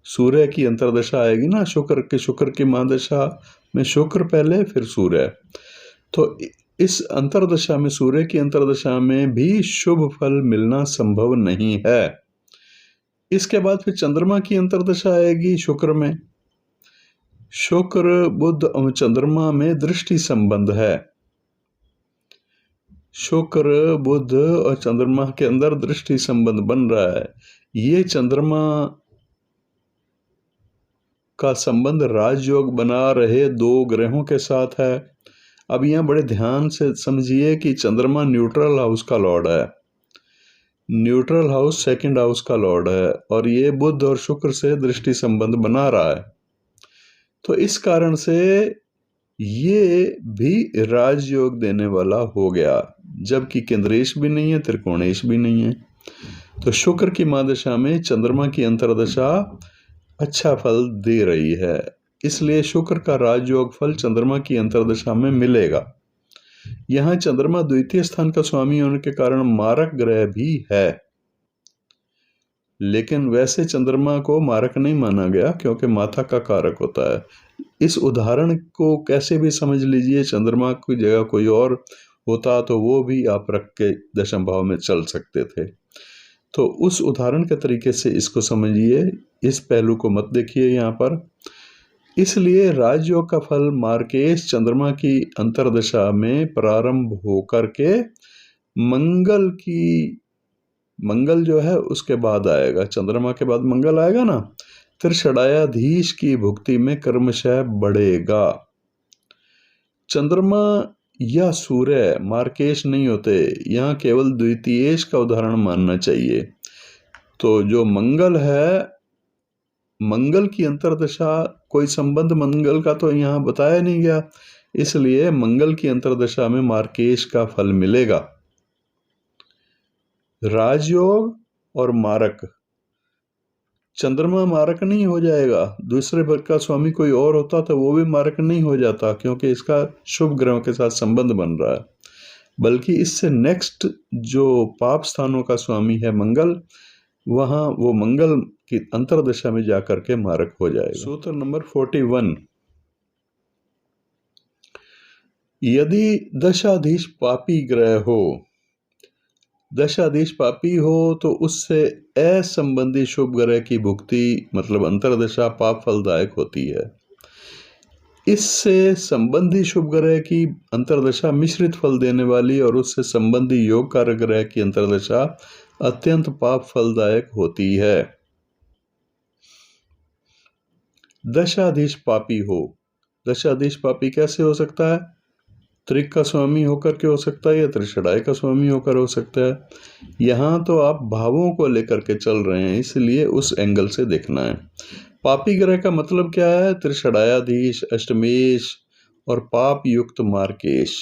सूर्य की अंतर्दशा आएगी ना, शुक्र की महादशा में शुक्र पहले फिर सूर्य, तो इस अंतर्दशा में सूर्य की अंतर्दशा में भी शुभ फल मिलना संभव नहीं है। इसके बाद फिर चंद्रमा की अंतर्दशा आएगी शुक्र में। शुक्र बुध और चंद्रमा में दृष्टि संबंध है। शुक्र बुध और चंद्रमा के अंदर दृष्टि संबंध बन रहा है। ये चंद्रमा का संबंध राजयोग बना रहे दो ग्रहों के साथ है। अब यहाँ बड़े ध्यान से समझिए कि चंद्रमा न्यूट्रल हाउस का लॉर्ड है, न्यूट्रल हाउस सेकंड हाउस का लॉर्ड है, और ये बुध और शुक्र से दृष्टि संबंध बना रहा है। तो इस कारण से ये भी राजयोग देने वाला हो गया, जबकि केंद्रेश भी नहीं है, त्रिकोणेश भी नहीं है। तो शुक्र की महादशा में चंद्रमा की अंतर्दशा अच्छा फल दे रही है, इसलिए शुक्र का राजयोग फल चंद्रमा की अंतर्दशा में मिलेगा। यहाँ चंद्रमा द्वितीय स्थान का स्वामी होने के कारण मारक ग्रह भी है, लेकिन वैसे चंद्रमा को मारक नहीं माना गया क्योंकि माता का कारक होता है। इस उदाहरण को कैसे भी समझ लीजिए, चंद्रमा की जगह कोई और होता तो वो भी आप रख के दशम भाव में चल सकते थे। तो उस उदाहरण के तरीके से इसको समझिए, इस पहलू को मत देखिए यहाँ पर। इसलिए राजयोग का फल मार्केश चंद्रमा की अंतर्दशा में प्रारंभ होकर के मंगल जो है उसके बाद आएगा, चंद्रमा के बाद मंगल आएगा ना, त्रिषडायाधीश की भुक्ति में कर्मशः बढ़ेगा। चंद्रमा या सूर्य मार्केश नहीं होते, यहाँ केवल द्वितीयेश का उदाहरण मानना चाहिए। तो जो मंगल है मंगल की अंतर्दशा, कोई संबंध मंगल का तो यहाँ बताया नहीं गया, इसलिए मंगल की अंतर्दशा में मार्केश का फल मिलेगा। राजयोग और मारक, चंद्रमा मारक नहीं हो जाएगा, दूसरे वर्ग का स्वामी कोई और होता तो वो भी मारक नहीं हो जाता, क्योंकि इसका शुभ ग्रहों के साथ संबंध बन रहा है, बल्कि इससे नेक्स्ट जो पाप स्थानों का स्वामी है मंगल, वहां वो मंगल की अंतर्दशा में जाकर के मारक हो जाएगा। सूत्र नंबर 41, यदि दशाधीश पापी ग्रह हो, दशाधीश पापी हो तो उससे असंबंधी शुभ ग्रह की भुक्ति मतलब अंतर्दशा पाप फलदायक होती है। इससे संबंधी शुभ ग्रह की अंतर्दशा मिश्रित फल देने वाली और उससे संबंधी योग कारक ग्रह की अंतर्दशा अत्यंत पाप फलदायक होती है। दशाधीश पापी हो, दशाधीश पापी कैसे हो सकता है? त्रिक का स्वामी होकर के हो सकता है या त्रिषडाय का स्वामी होकर हो सकता है। यहाँ तो आप भावों को लेकर के चल रहे हैं, इसलिए उस एंगल से देखना है। पापी ग्रह का मतलब क्या है? त्रिषडायाधीश, अष्टमेश और पाप युक्त मार्केश।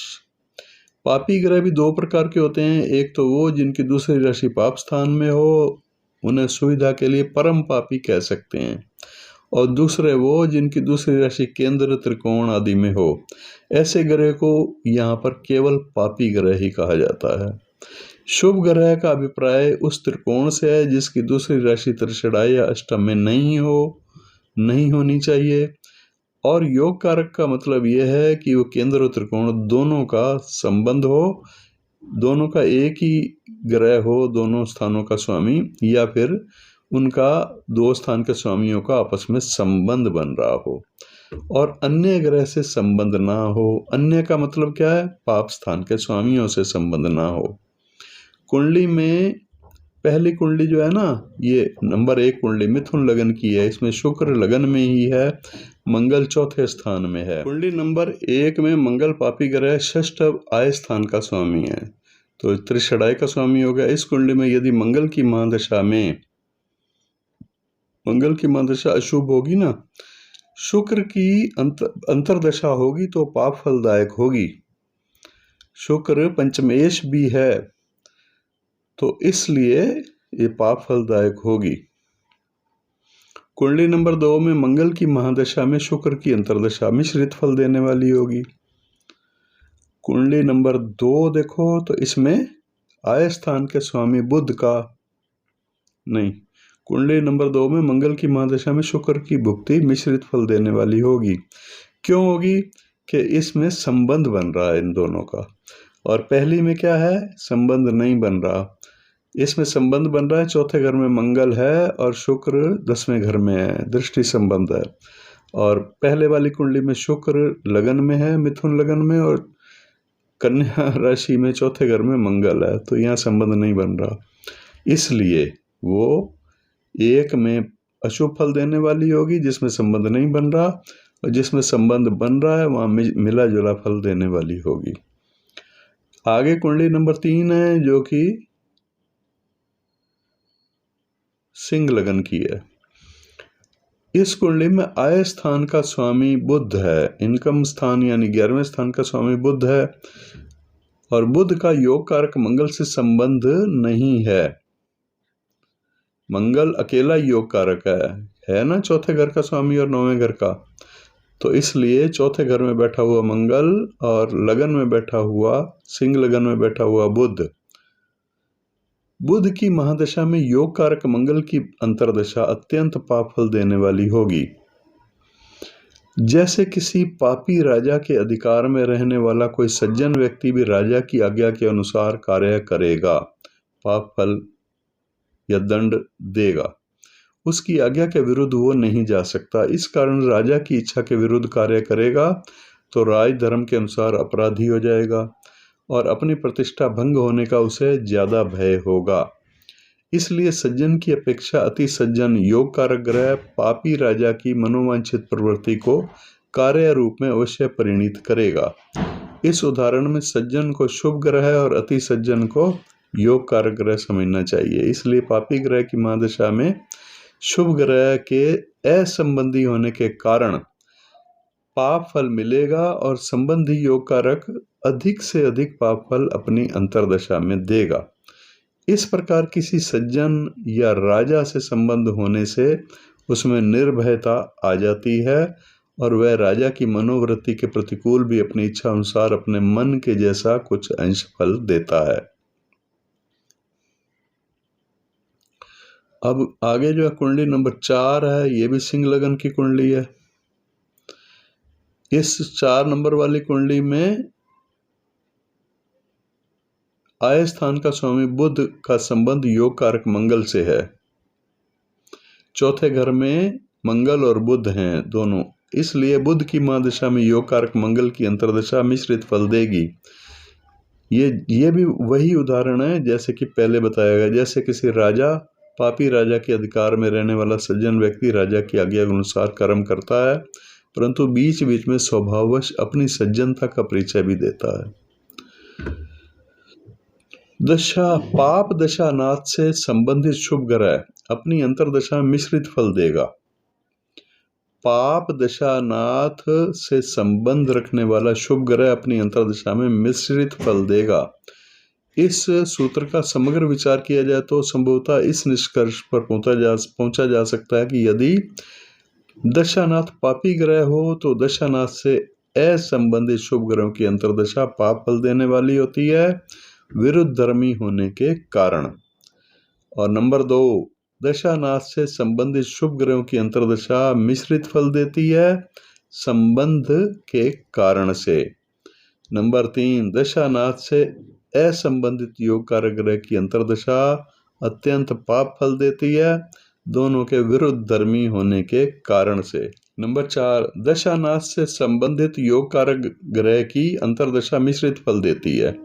पापी ग्रह भी दो प्रकार के होते हैं, एक तो वो जिनकी दूसरी राशि पाप स्थान में हो, उन्हें सुविधा के लिए परम पापी कह सकते हैं, और दूसरे वो जिनकी दूसरी राशि केंद्र, त्रिकोण आदि में हो। ऐसे ग्रह को यहाँ पर केवल पापी ग्रह ही कहा जाता है। शुभ ग्रह का अभिप्राय उस त्रिकोण से है जिसकी दूसरी राशि त्रिषडाय या अष्टम में नहीं होनी चाहिए, और योग कारक का मतलब यह है कि वो केंद्र और त्रिकोण दोनों का संबंध हो, दोनों का एक ही ग्रह हो, दोनों स्थानों का स्वामी, या फिर उनका दो स्थान के स्वामियों का आपस में संबंध बन रहा हो, और अन्य ग्रह से संबंध ना हो। अन्य का मतलब क्या है? पाप स्थान के स्वामियों से संबंध ना हो। कुंडली में पहली कुंडली जो है ना, ये नंबर 1 कुंडली मिथुन लगन की है, इसमें शुक्र लगन में ही है, मंगल चौथे स्थान में है। कुंडली नंबर 1 में मंगल पापी ग्रह षष्ठ आय स्थान का स्वामी है, तो त्रिषडाय का स्वामी हो गया। इस कुंडली में यदि मंगल की महादशा अशुभ होगी ना, शुक्र की अंतर्दशा होगी तो पाप फलदायक होगी। शुक्र पंचमेश भी है, तो इसलिए ये पाप फलदायक होगी। कुंडली नंबर 2 में मंगल की महादशा में शुक्र की अंतर्दशा मिश्रित फल देने वाली होगी। कुंडली नंबर 2 देखो तो इसमें आय स्थान के स्वामी बुध का नहीं, कुंडली नंबर 2 में मंगल की महादशा में शुक्र की भुक्ति मिश्रित फल देने वाली होगी। क्यों होगी? कि इसमें संबंध बन रहा है इन दोनों का, और पहली में क्या है? संबंध नहीं बन रहा। इसमें संबंध बन रहा है, चौथे घर में मंगल है और शुक्र 10वें घर में है, दृष्टि संबंध है। और पहले वाली कुंडली में शुक्र लगन में है, मिथुन लगन में, और कन्या राशि में चौथे घर में मंगल है, तो यहाँ संबंध नहीं बन रहा, इसलिए वो एक में अशुभ फल देने वाली होगी जिसमें संबंध नहीं बन रहा, और जिसमें संबंध बन रहा है वहां मिला जुला फल देने वाली होगी। आगे कुंडली नंबर 3 है जो कि सिंह लगन की है। इस कुंडली में आय स्थान का स्वामी बुध है, इनकम स्थान यानी 11वें स्थान का स्वामी बुध है, और बुध का योग कारक मंगल से संबंध नहीं है। मंगल अकेला योग कारक है ना, चौथे घर का स्वामी और 9वें घर का, तो इसलिए चौथे घर में बैठा हुआ मंगल और लगन में बैठा हुआ, सिंह लगन में बैठा हुआ बुध की महादशा में योग कारक मंगल की अंतर्दशा अत्यंत पाप फल देने वाली होगी। जैसे किसी पापी राजा के अधिकार में रहने वाला कोई सज्जन व्यक्ति भी राजा की आज्ञा के अनुसार कार्य करेगा, पाप फल या दंड देगा, उसकी आज्ञा के विरुद्ध वो नहीं जा सकता। इस कारण राजा की इच्छा के विरुद्ध कार्य करेगा तो राज धर्म के अनुसार अपराधी हो जाएगा, और अपनी प्रतिष्ठा भंग होने का उसे ज्यादा भय होगा। इसलिए सज्जन की अपेक्षा अति सज्जन योग कारक ग्रह पापी राजा की मनोवांछित प्रवृत्ति को कार्य रूप में अवश्य परिणित करेगा। इस उदाहरण में सज्जन को शुभ ग्रह और अति सज्जन को योग कारक ग्रह समझना चाहिए। इसलिए पापी ग्रह की महादशा में शुभ ग्रह के असंबंधी होने के कारण पाप फल मिलेगा और संबंधी योग कारक अधिक से अधिक पाप फल अपनी अंतर्दशा में देगा। इस प्रकार किसी सज्जन या राजा से संबंध होने से उसमें निर्भयता आ जाती है और वह राजा की मनोवृत्ति के प्रतिकूल भी अपनी इच्छा अनुसार अपने मन के जैसा कुछ अंश फल देता है। अब आगे जो है कुंडली नंबर 4 है, ये भी सिंह लगन की कुंडली है। इस 4 नंबर वाली कुंडली में आय स्थान का स्वामी बुध का संबंध योग कारक मंगल से है। चौथे घर में मंगल और बुध हैं दोनों, इसलिए बुध की महादशा में योग कारक मंगल की अंतर्दशा मिश्रित फल देगी। ये भी वही उदाहरण है जैसे कि पहले बताया गया। जैसे किसी राजा, पापी राजा के अधिकार में रहने वाला सज्जन व्यक्ति राजा की आज्ञा के अनुसार कर्म करता है, परंतु बीच बीच में स्वभाववश अपनी सज्जनता का परिचय भी देता है। दशा पाप दशा नाथ से संबंधित शुभ ग्रह अपनी अंतर्दशा में मिश्रित फल देगा। पाप दशा नाथ से संबंध रखने वाला शुभ ग्रह अपनी अंतर्दशा में मिश्रित फल देगा। इस सूत्र का समग्र विचार किया जाए तो संभवतः इस निष्कर्ष पर पहुंचा जा सकता है कि यदि दशानाथ पापी ग्रह हो तो दशानाथ से असंबंधित शुभ ग्रहों की अंतर्दशा पाप फल देने वाली होती है, विरुद्ध धर्मी होने के कारण। और नंबर 2, दशानाथ से संबंधित शुभ ग्रहों की अंतर्दशा मिश्रित फल देती है संबंध के कारण से। नंबर 3, दशानाथ से असंबंधित योग कारक ग्रह की अंतर्दशा अत्यंत पाप फल देती है, दोनों के विरुद्ध धर्मी होने के कारण से। नंबर 4, दशानाथ से संबंधित योग कारक ग्रह की अंतर्दशा मिश्रित फल देती है,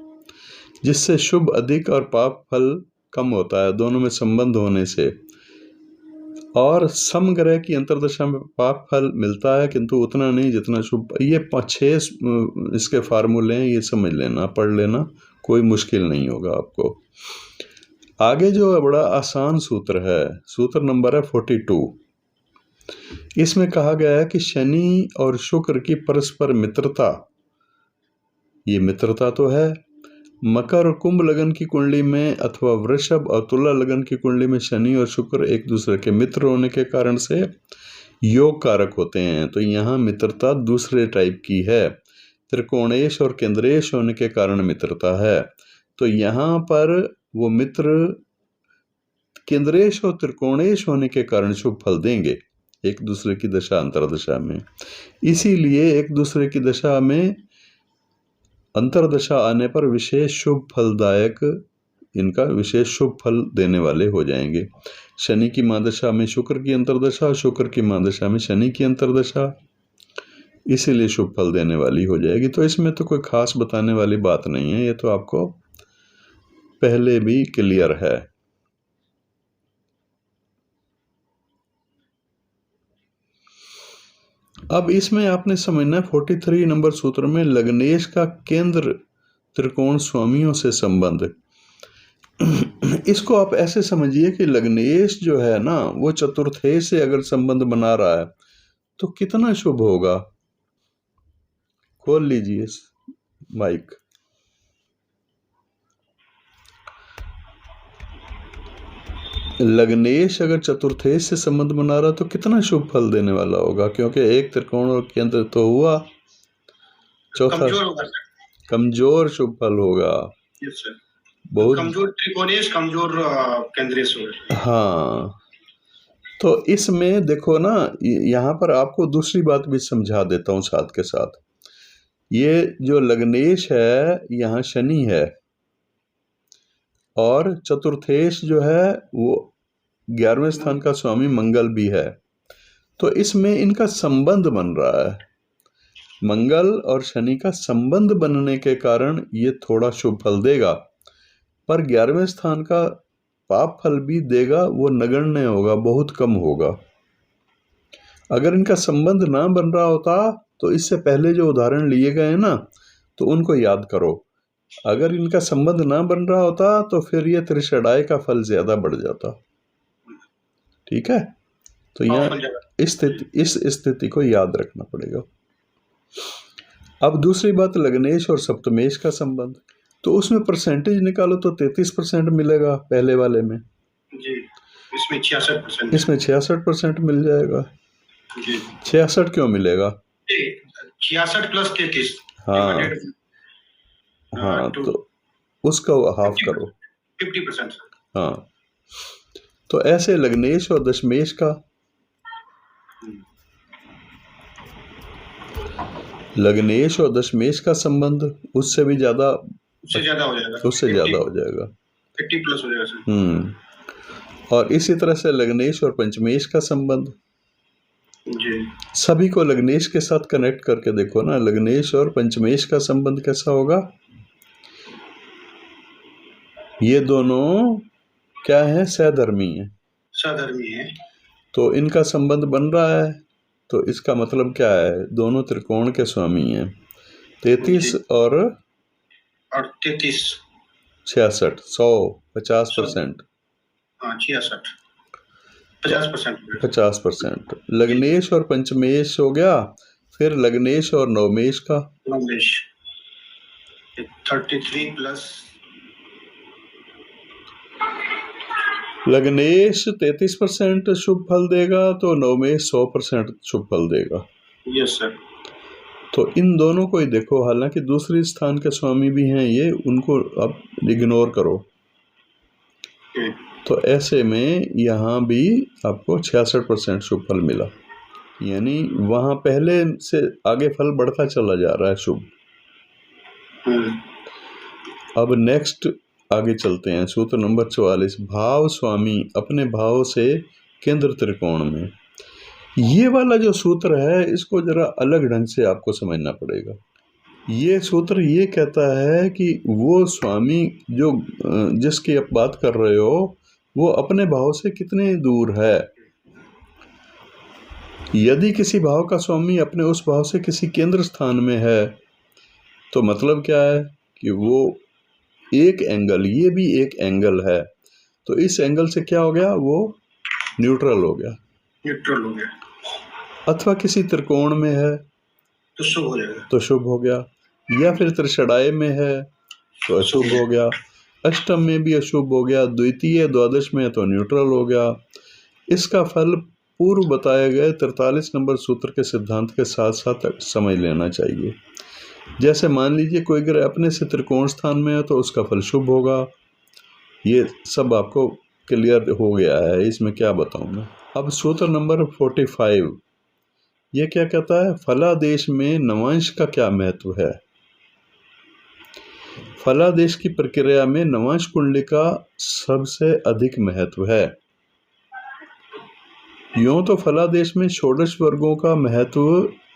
जिससे शुभ अधिक और पाप फल कम होता है, दोनों में संबंध होने से। और सम ग्रह की अंतर्दशा में पाप फल मिलता है, किंतु उतना नहीं जितना शुभ। ये 5-6 इसके फार्मूले हैं, ये समझ लेना, पढ़ लेना, कोई मुश्किल नहीं होगा आपको। आगे जो है बड़ा आसान सूत्र है, सूत्र नंबर है 42। इसमें कहा गया है कि शनि और शुक्र की परस्पर मित्रता, ये मित्रता तो है। मकर और कुंभ लगन की कुंडली में अथवा वृषभ और तुला लगन की कुंडली में शनि और शुक्र एक दूसरे के मित्र होने के कारण से योग कारक होते हैं, तो यहाँ मित्रता दूसरे टाइप की है। त्रिकोणेश और केंद्रेश होने के कारण मित्रता है, तो यहाँ पर वो मित्र केंद्रेश और त्रिकोणेश होने के कारण शुभ फल देंगे एक दूसरे की दशा अंतर्दशा में। इसीलिए एक दूसरे की दशा में अंतर्दशा आने पर विशेष शुभ फलदायक, इनका विशेष शुभ फल देने वाले हो जाएंगे। शनि की महादशा में शुक्र की अंतर्दशा, शुक्र की महादशा में शनि की अंतर्दशा, इसीलिए शुभ फल देने वाली हो जाएगी। तो इसमें तो कोई खास बताने वाली बात नहीं है, ये तो आपको पहले भी क्लियर है। अब इसमें आपने समझना 43 नंबर सूत्र में लग्नेश का केंद्र त्रिकोण स्वामियों से संबंध। इसको आप ऐसे समझिए कि लग्नेश जो है ना, वो चतुर्थे से अगर संबंध बना रहा है तो कितना शुभ होगा। खोल लीजिए माइक। लग्नेश अगर चतुर्थेश से संबंध बना रहा तो कितना शुभ फल देने वाला होगा, क्योंकि एक त्रिकोण और केंद्र तो हुआ, चौथा कमजोर शुभ फल होगा। बहुत कमजोर त्रिकोणेश, कमजोर केंद्रेश होगा। हाँ, तो इसमें देखो ना, यहाँ पर आपको दूसरी बात भी समझा देता हूँ साथ के साथ। ये जो लग्नेश है यहाँ शनि है और चतुर्थेश जो है वो 11वें स्थान का स्वामी मंगल भी है, तो इसमें इनका संबंध बन रहा है। मंगल और शनि का संबंध बनने के कारण ये थोड़ा शुभ फल देगा, पर 11वें स्थान का पाप फल भी देगा, वो नगण्य होगा, बहुत कम होगा। अगर इनका संबंध ना बन रहा होता तो इससे पहले जो उदाहरण लिए गए हैं ना, तो उनको याद करो। अगर इनका संबंध ना बन रहा होता तो फिर ये त्रिषडाई का फल ज्यादा बढ़ जाता। ठीक है, तो यहाँ इस स्थिति को याद रखना पड़ेगा। अब दूसरी बात, लग्नेश और सप्तमेश का संबंध, तो उसमें परसेंटेज निकालो तो 33% मिलेगा पहले वाले में जी, इसमें 66%, इसमें 66% मिल जाएगा जी। 66 क्यों मिलेगा? 66 प्लस 33, हाँ तो उसका हाफ करो 50%। हाँ, तो ऐसे लग्नेश और दशमेश का, लग्नेश और दशमेश का संबंध उससे भी ज्यादा, उससे ज्यादा हो जाएगा, उससे ज्यादा हो जाएगा 50 प्लस हो जाएगा। और इसी तरह से लग्नेश और पंचमेश का संबंध जी। सभी को लग्नेश के साथ कनेक्ट करके देखो ना, लग्नेश और पंचमेश का संबंध कैसा होगा? ये दोनों क्या है? सहधर्मी है, सहधर्मी है, तो इनका संबंध बन रहा है, तो इसका मतलब क्या है? दोनों त्रिकोण के स्वामी हैं। 33 और 33 66 100 50%, 66 50%। लग्नेश और पंचमेश हो गया, फिर लग्नेश और नवमेश का, नवमेश 33 प्लस लग्नेश 33% शुभ फल देगा, तो नवमेश 100% शुभ फल देगा। Yes sir. तो इन दोनों को ही देखो, हालांकि दूसरी स्थान के स्वामी भी हैं ये, उनको अब इग्नोर करो। तो ऐसे में यहाँ भी आपको 66% शुभ फल मिला, यानी वहाँ पहले से आगे फल बढ़ता चला जा रहा है शुभ। अब नेक्स्ट आगे चलते हैं, सूत्र नंबर 44, भाव स्वामी अपने भाव से केंद्र त्रिकोण में। ये वाला जो सूत्र है इसको जरा अलग ढंग से आपको समझना पड़ेगा। ये सूत्र ये कहता है कि वो स्वामी जो जिसकी आप बात कर रहे हो वो अपने भाव से कितने दूर है। यदि किसी भाव का स्वामी अपने उस भाव से किसी केंद्र स्थान में है तो मतलब क्या है कि वो एक एंगल, ये भी एक एंगल है, तो इस एंगल से क्या हो गया? वो न्यूट्रल हो गया, न्यूट्रल हो गया। अथवा किसी त्रिकोण में है तो शुभ हो जाएगा, तो शुभ हो गया, या फिर त्रिषडाय में है तो अशुभ हो गया, अष्टम में भी अशुभ हो गया, द्वितीय द्वादश में है तो न्यूट्रल हो गया। इसका फल पूर्व बताए गए 43 नंबर सूत्र के सिद्धांत के साथ साथ समझ लेना चाहिए। जैसे मान लीजिए कोई ग्रह अपने से त्रिकोण स्थान में है तो उसका फल शुभ होगा। ये सब आपको क्लियर हो गया है, इसमें क्या बताऊं मैं। अब सूत्र नंबर 45 ये क्या कहता है? फलादेश में नवांश का क्या महत्व है? फलादेश की प्रक्रिया में नवांश कुंडली का सबसे अधिक महत्व है। यूं तो फलादेश में षोडश वर्गों का महत्व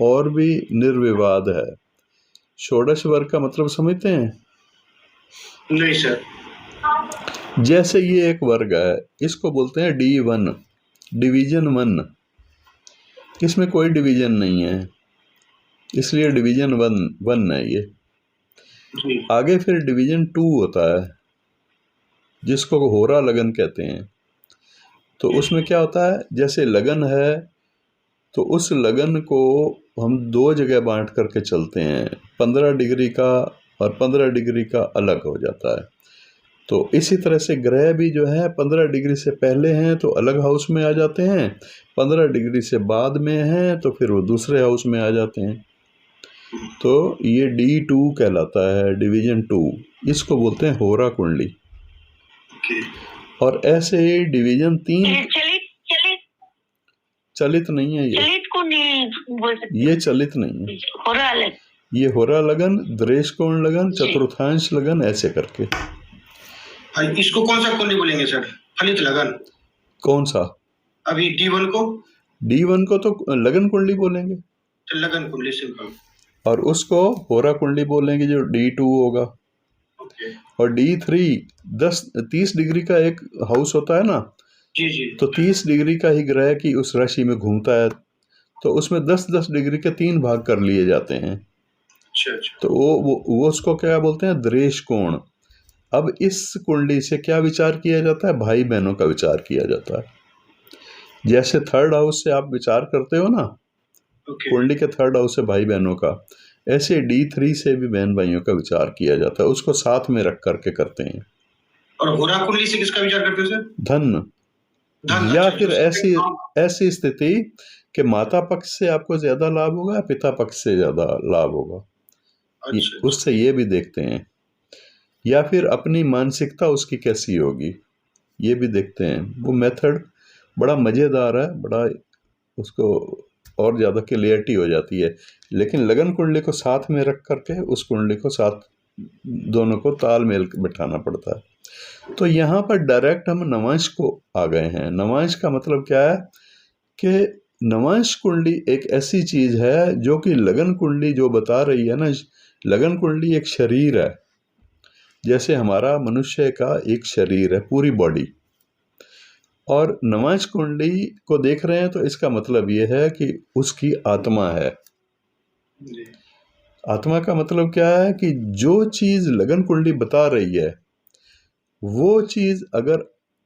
और भी निर्विवाद है। षोडश वर्ग का मतलब समझते हैं? नहीं सर। जैसे ये एक वर्ग है, इसको बोलते हैं D1, डिवीजन 1। इसमें कोई डिवीजन नहीं है, इसलिए डिवीजन 1 है ये। आगे फिर डिवीजन 2 होता है जिसको होरा लगन कहते हैं। तो उसमें क्या होता है? जैसे लगन है तो उस लगन को हम 2 जगह बांट करके चलते हैं, 15 डिग्री का और 15 डिग्री का अलग हो जाता है। तो इसी तरह से ग्रह भी जो है 15 डिग्री से पहले हैं तो अलग हाउस में आ जाते हैं, 15 डिग्री से बाद में हैं तो फिर वो दूसरे हाउस में आ जाते हैं। तो ये D2 कहलाता है, डिवीजन 2। इसको बोलते हैं होरा कुंडली। और ऐसे ही डिवीजन 3 चलित नहीं है, ये चलित नहीं है, ये होरा लगन, द्रेश कोण लगन, चतुर्थांश लगन, ऐसे करके। इसको कौन सा कुंडली बोलेंगे सर? फलित लगन। कौन सा? अभी D1 को? D1 को तो लगन कुंडली बोलेंगे, लगन कुंडली सिंपल। और उसको होरा कुंडली बोलेंगे जो D2 होगा। और D3 30 डिग्री का एक हाउस होता है ना, जी जी। तो 30 डिग्री का ही ग्रह की उस राशि में घूमता है, तो उसमें 10-10 डिग्री के 3 भाग कर लिए जाते हैं। अच्छा। तो वो उसको क्या बोलते हैं? द्रेश कोण। अब इस कुंडली से क्या विचार किया जाता है? भाई बहनों का विचार किया जाता है। जैसे थर्ड हाउस से आप विचार करते हो ना, कुंडली के थर्ड हाउस से भाई बहनों का, ऐसे D3 से भी बहन भाइयों का विचार किया जाता है, उसको साथ में रख करके करते हैं। और होरा कुंडली से किसका विचार करते हो सर? धन। या फिर ऐसी स्थिति कि माता पक्ष से आपको ज्यादा लाभ होगा, पिता पक्ष से ज्यादा लाभ होगा, उससे ये भी देखते हैं। या फिर अपनी मानसिकता उसकी कैसी होगी, ये भी देखते हैं। वो मेथड बड़ा मजेदार है, बड़ा उसको और ज्यादा क्लियरिटी हो जाती है। लेकिन लगन कुंडली को साथ में रख करके उस कुंडली को साथ, दोनों को तालमेल बिठाना पड़ता है। तो यहाँ पर डायरेक्ट हम नवांश को आ गए हैं। नवांश का मतलब क्या है कि नवांश कुंडली एक ऐसी चीज है जो कि लगन कुंडली जो बता रही है ना, लगन कुंडली एक शरीर है, जैसे हमारा मनुष्य का एक शरीर है, पूरी बॉडी। और नवांश कुंडली को देख रहे हैं तो इसका मतलब यह है कि उसकी आत्मा है। आत्मा का मतलब क्या है कि जो चीज लगन कुंडली बता रही है वो चीज अगर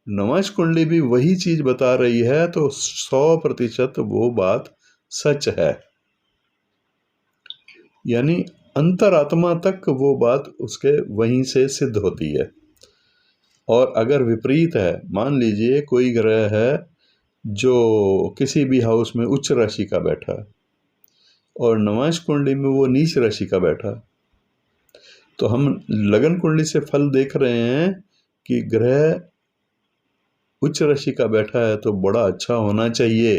नवांश कुंडली भी वही चीज बता रही है तो 100% वो बात सच है। यानी अंतरात्मा तक वो बात उसके वहीं से सिद्ध होती है। और अगर विपरीत है, मान लीजिए कोई ग्रह है जो किसी भी हाउस में उच्च राशि का बैठा और नवांश कुंडली में वो नीच राशि का बैठा, तो हम लगन कुंडली से फल देख रहे हैं कि ग्रह उच्च राशि का बैठा है तो बड़ा अच्छा होना चाहिए।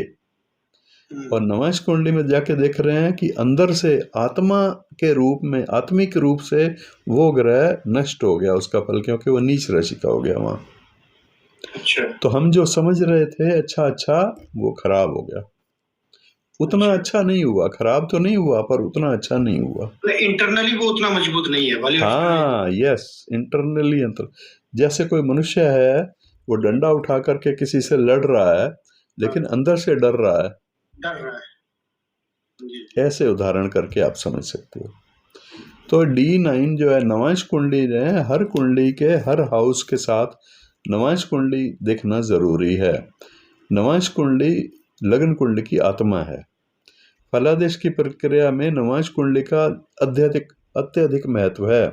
और नवांश कुंडली में जाके देख रहे हैं कि अंदर से आत्मा के रूप में, आत्मिक रूप से वो ग्रह नष्ट हो गया उसका फल, क्योंकि वो नीच राशि का हो गया वहां। अच्छा। तो हम जो समझ रहे थे अच्छा वो खराब हो गया। उतना अच्छा नहीं हुआ, खराब तो नहीं हुआ पर उतना अच्छा नहीं हुआ। इंटरनली वो उतना मजबूत नहीं है। हाँ, यस, इंटरनली जैसे कोई मनुष्य है वो डंडा उठा करके किसी से लड़ रहा है लेकिन अंदर से डर रहा है। ऐसे उदाहरण करके आप समझ सकते हो। तो D9 जो है नवांश कुंडली है, हर कुंडली के हर हाउस के साथ नवांश कुंडली देखना जरूरी है। नवांश कुंडली लगन कुंडली की आत्मा है। फलादेश की प्रक्रिया में नवांश कुंडली का अत्यधिक महत्व है।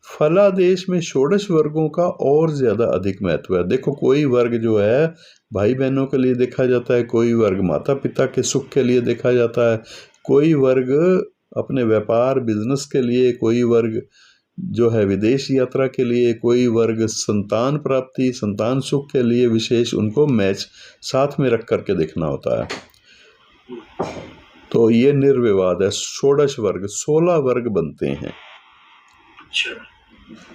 फलादेश में षोडश वर्गों का और ज्यादा अधिक महत्व है। देखो, कोई वर्ग जो है भाई बहनों के लिए देखा जाता है, कोई वर्ग माता पिता के सुख के लिए देखा जाता है, कोई वर्ग अपने व्यापार बिजनेस के लिए, कोई वर्ग जो है विदेश यात्रा के लिए, कोई वर्ग संतान प्राप्ति संतान सुख के लिए विशेष उनको मैच साथ में रख करके देखना होता है। तो ये निर्विवाद है। षोडश वर्ग 16 वर्ग बनते हैं।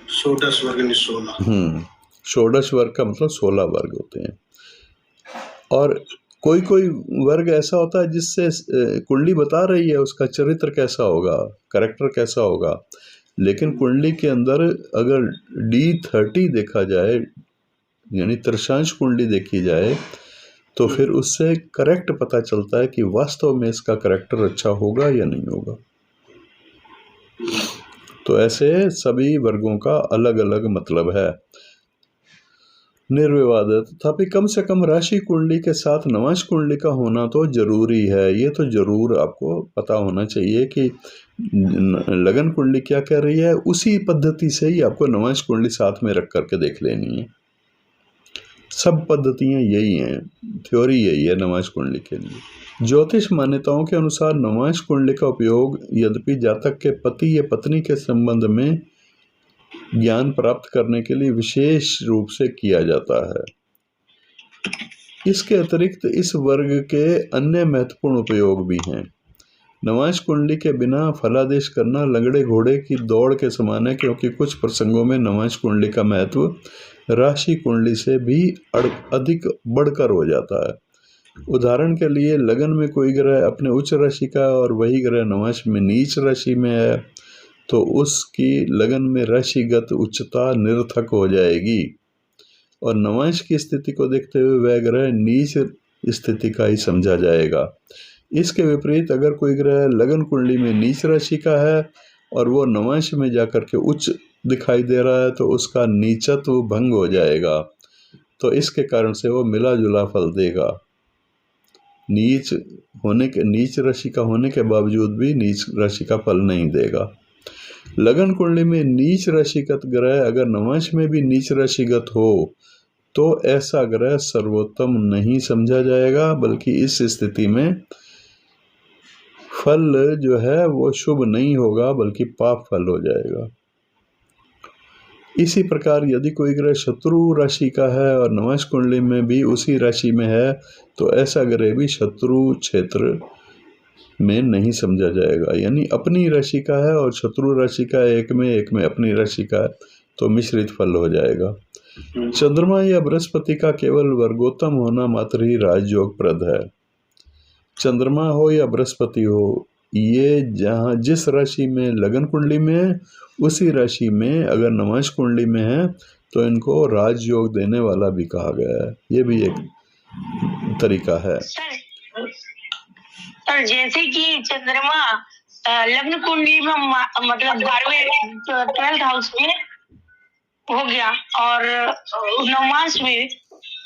षोडश वर्ग 16। षोडश वर्ग का मतलब 16 वर्ग होते हैं। और कोई वर्ग ऐसा होता है जिससे कुंडली बता रही है उसका चरित्र कैसा होगा, कैरेक्टर कैसा होगा, लेकिन कुंडली के अंदर अगर D30 देखा जाए, यानी त्रिशांश कुंडली देखी जाए, तो फिर उससे करेक्ट पता चलता है कि वास्तव में इसका कैरेक्टर अच्छा होगा या नहीं होगा। तो ऐसे सभी वर्गों का अलग अलग मतलब है। निर्विवाद है, तथापि कम से कम राशि कुंडली के साथ नवांश कुंडली का होना तो जरूरी है। ये तो जरूर आपको पता होना चाहिए कि लगन कुंडली क्या कह रही है, उसी पद्धति से ही आपको नवांश कुंडली साथ में रख करके देख लेनी है। सब पद्धतियां यही हैं, थ्योरी यही है नवांश कुंडली के लिए। ज्योतिष मान्यताओं के अनुसार नवांश कुंडली का उपयोग यद्यपि जातक के पति या पत्नी के संबंध में ज्ञान प्राप्त करने के लिए विशेष रूप से किया जाता है। इसके अतिरिक्त इस वर्ग के अन्य महत्वपूर्ण उपयोग भी हैं। नवांश कुंडली के बिना फलादेश करना लंगड़े घोड़े की दौड़ के समान है, क्योंकि कुछ प्रसंगों में नवांश कुंडली का महत्व राशि कुंडली से भी अधिक बढ़कर हो जाता है। उदाहरण के लिए, लगन में कोई ग्रह अपने उच्च राशि का और वही ग्रह नवांश में नीच राशि में है तो उसकी लगन में राशिगत उच्चता निरर्थक हो जाएगी और नवांश की स्थिति को देखते हुए वह ग्रह नीच स्थिति का ही समझा जाएगा। इसके विपरीत अगर कोई ग्रह लगन कुंडली में नीच राशि का है और वो नवांश में जाकर के उच्च दिखाई दे रहा है तो उसका नीचत्व भंग हो जाएगा, तो इसके कारण से वो मिला जुला फल देगा। नीच राशि का होने के बावजूद भी नीच राशि का फल नहीं देगा। लगन कुंडली में नीच राशिगत ग्रह अगर नवंश में भी नीच राशिगत हो तो ऐसा ग्रह सर्वोत्तम नहीं समझा जाएगा, बल्कि इस स्थिति में फल जो है वो शुभ नहीं होगा बल्कि पाप फल हो जाएगा। इसी प्रकार यदि कोई ग्रह शत्रु राशि का है और नवंश कुंडली में भी उसी राशि में है तो ऐसा ग्रह भी शत्रु क्षेत्र में नहीं समझा जाएगा। यानी अपनी राशि का है और शत्रु राशि का एक में अपनी राशि का है तो मिश्रित फल हो जाएगा। चंद्रमा या बृहस्पति का केवल वर्गोत्तम होना मात्र ही राजयोग प्रद है। चंद्रमा हो या बृहस्पति हो, ये जहाँ जिस राशि में लगन कुंडली में है उसी राशि में अगर नवंश कुंडली में है तो इनको राजयोग देने वाला भी कहा गया है। ये भी एक तरीका है। सर जैसे कि चंद्रमा लग्न कुंडली में मतलब 12th हाउस में हो गया और नवमांश में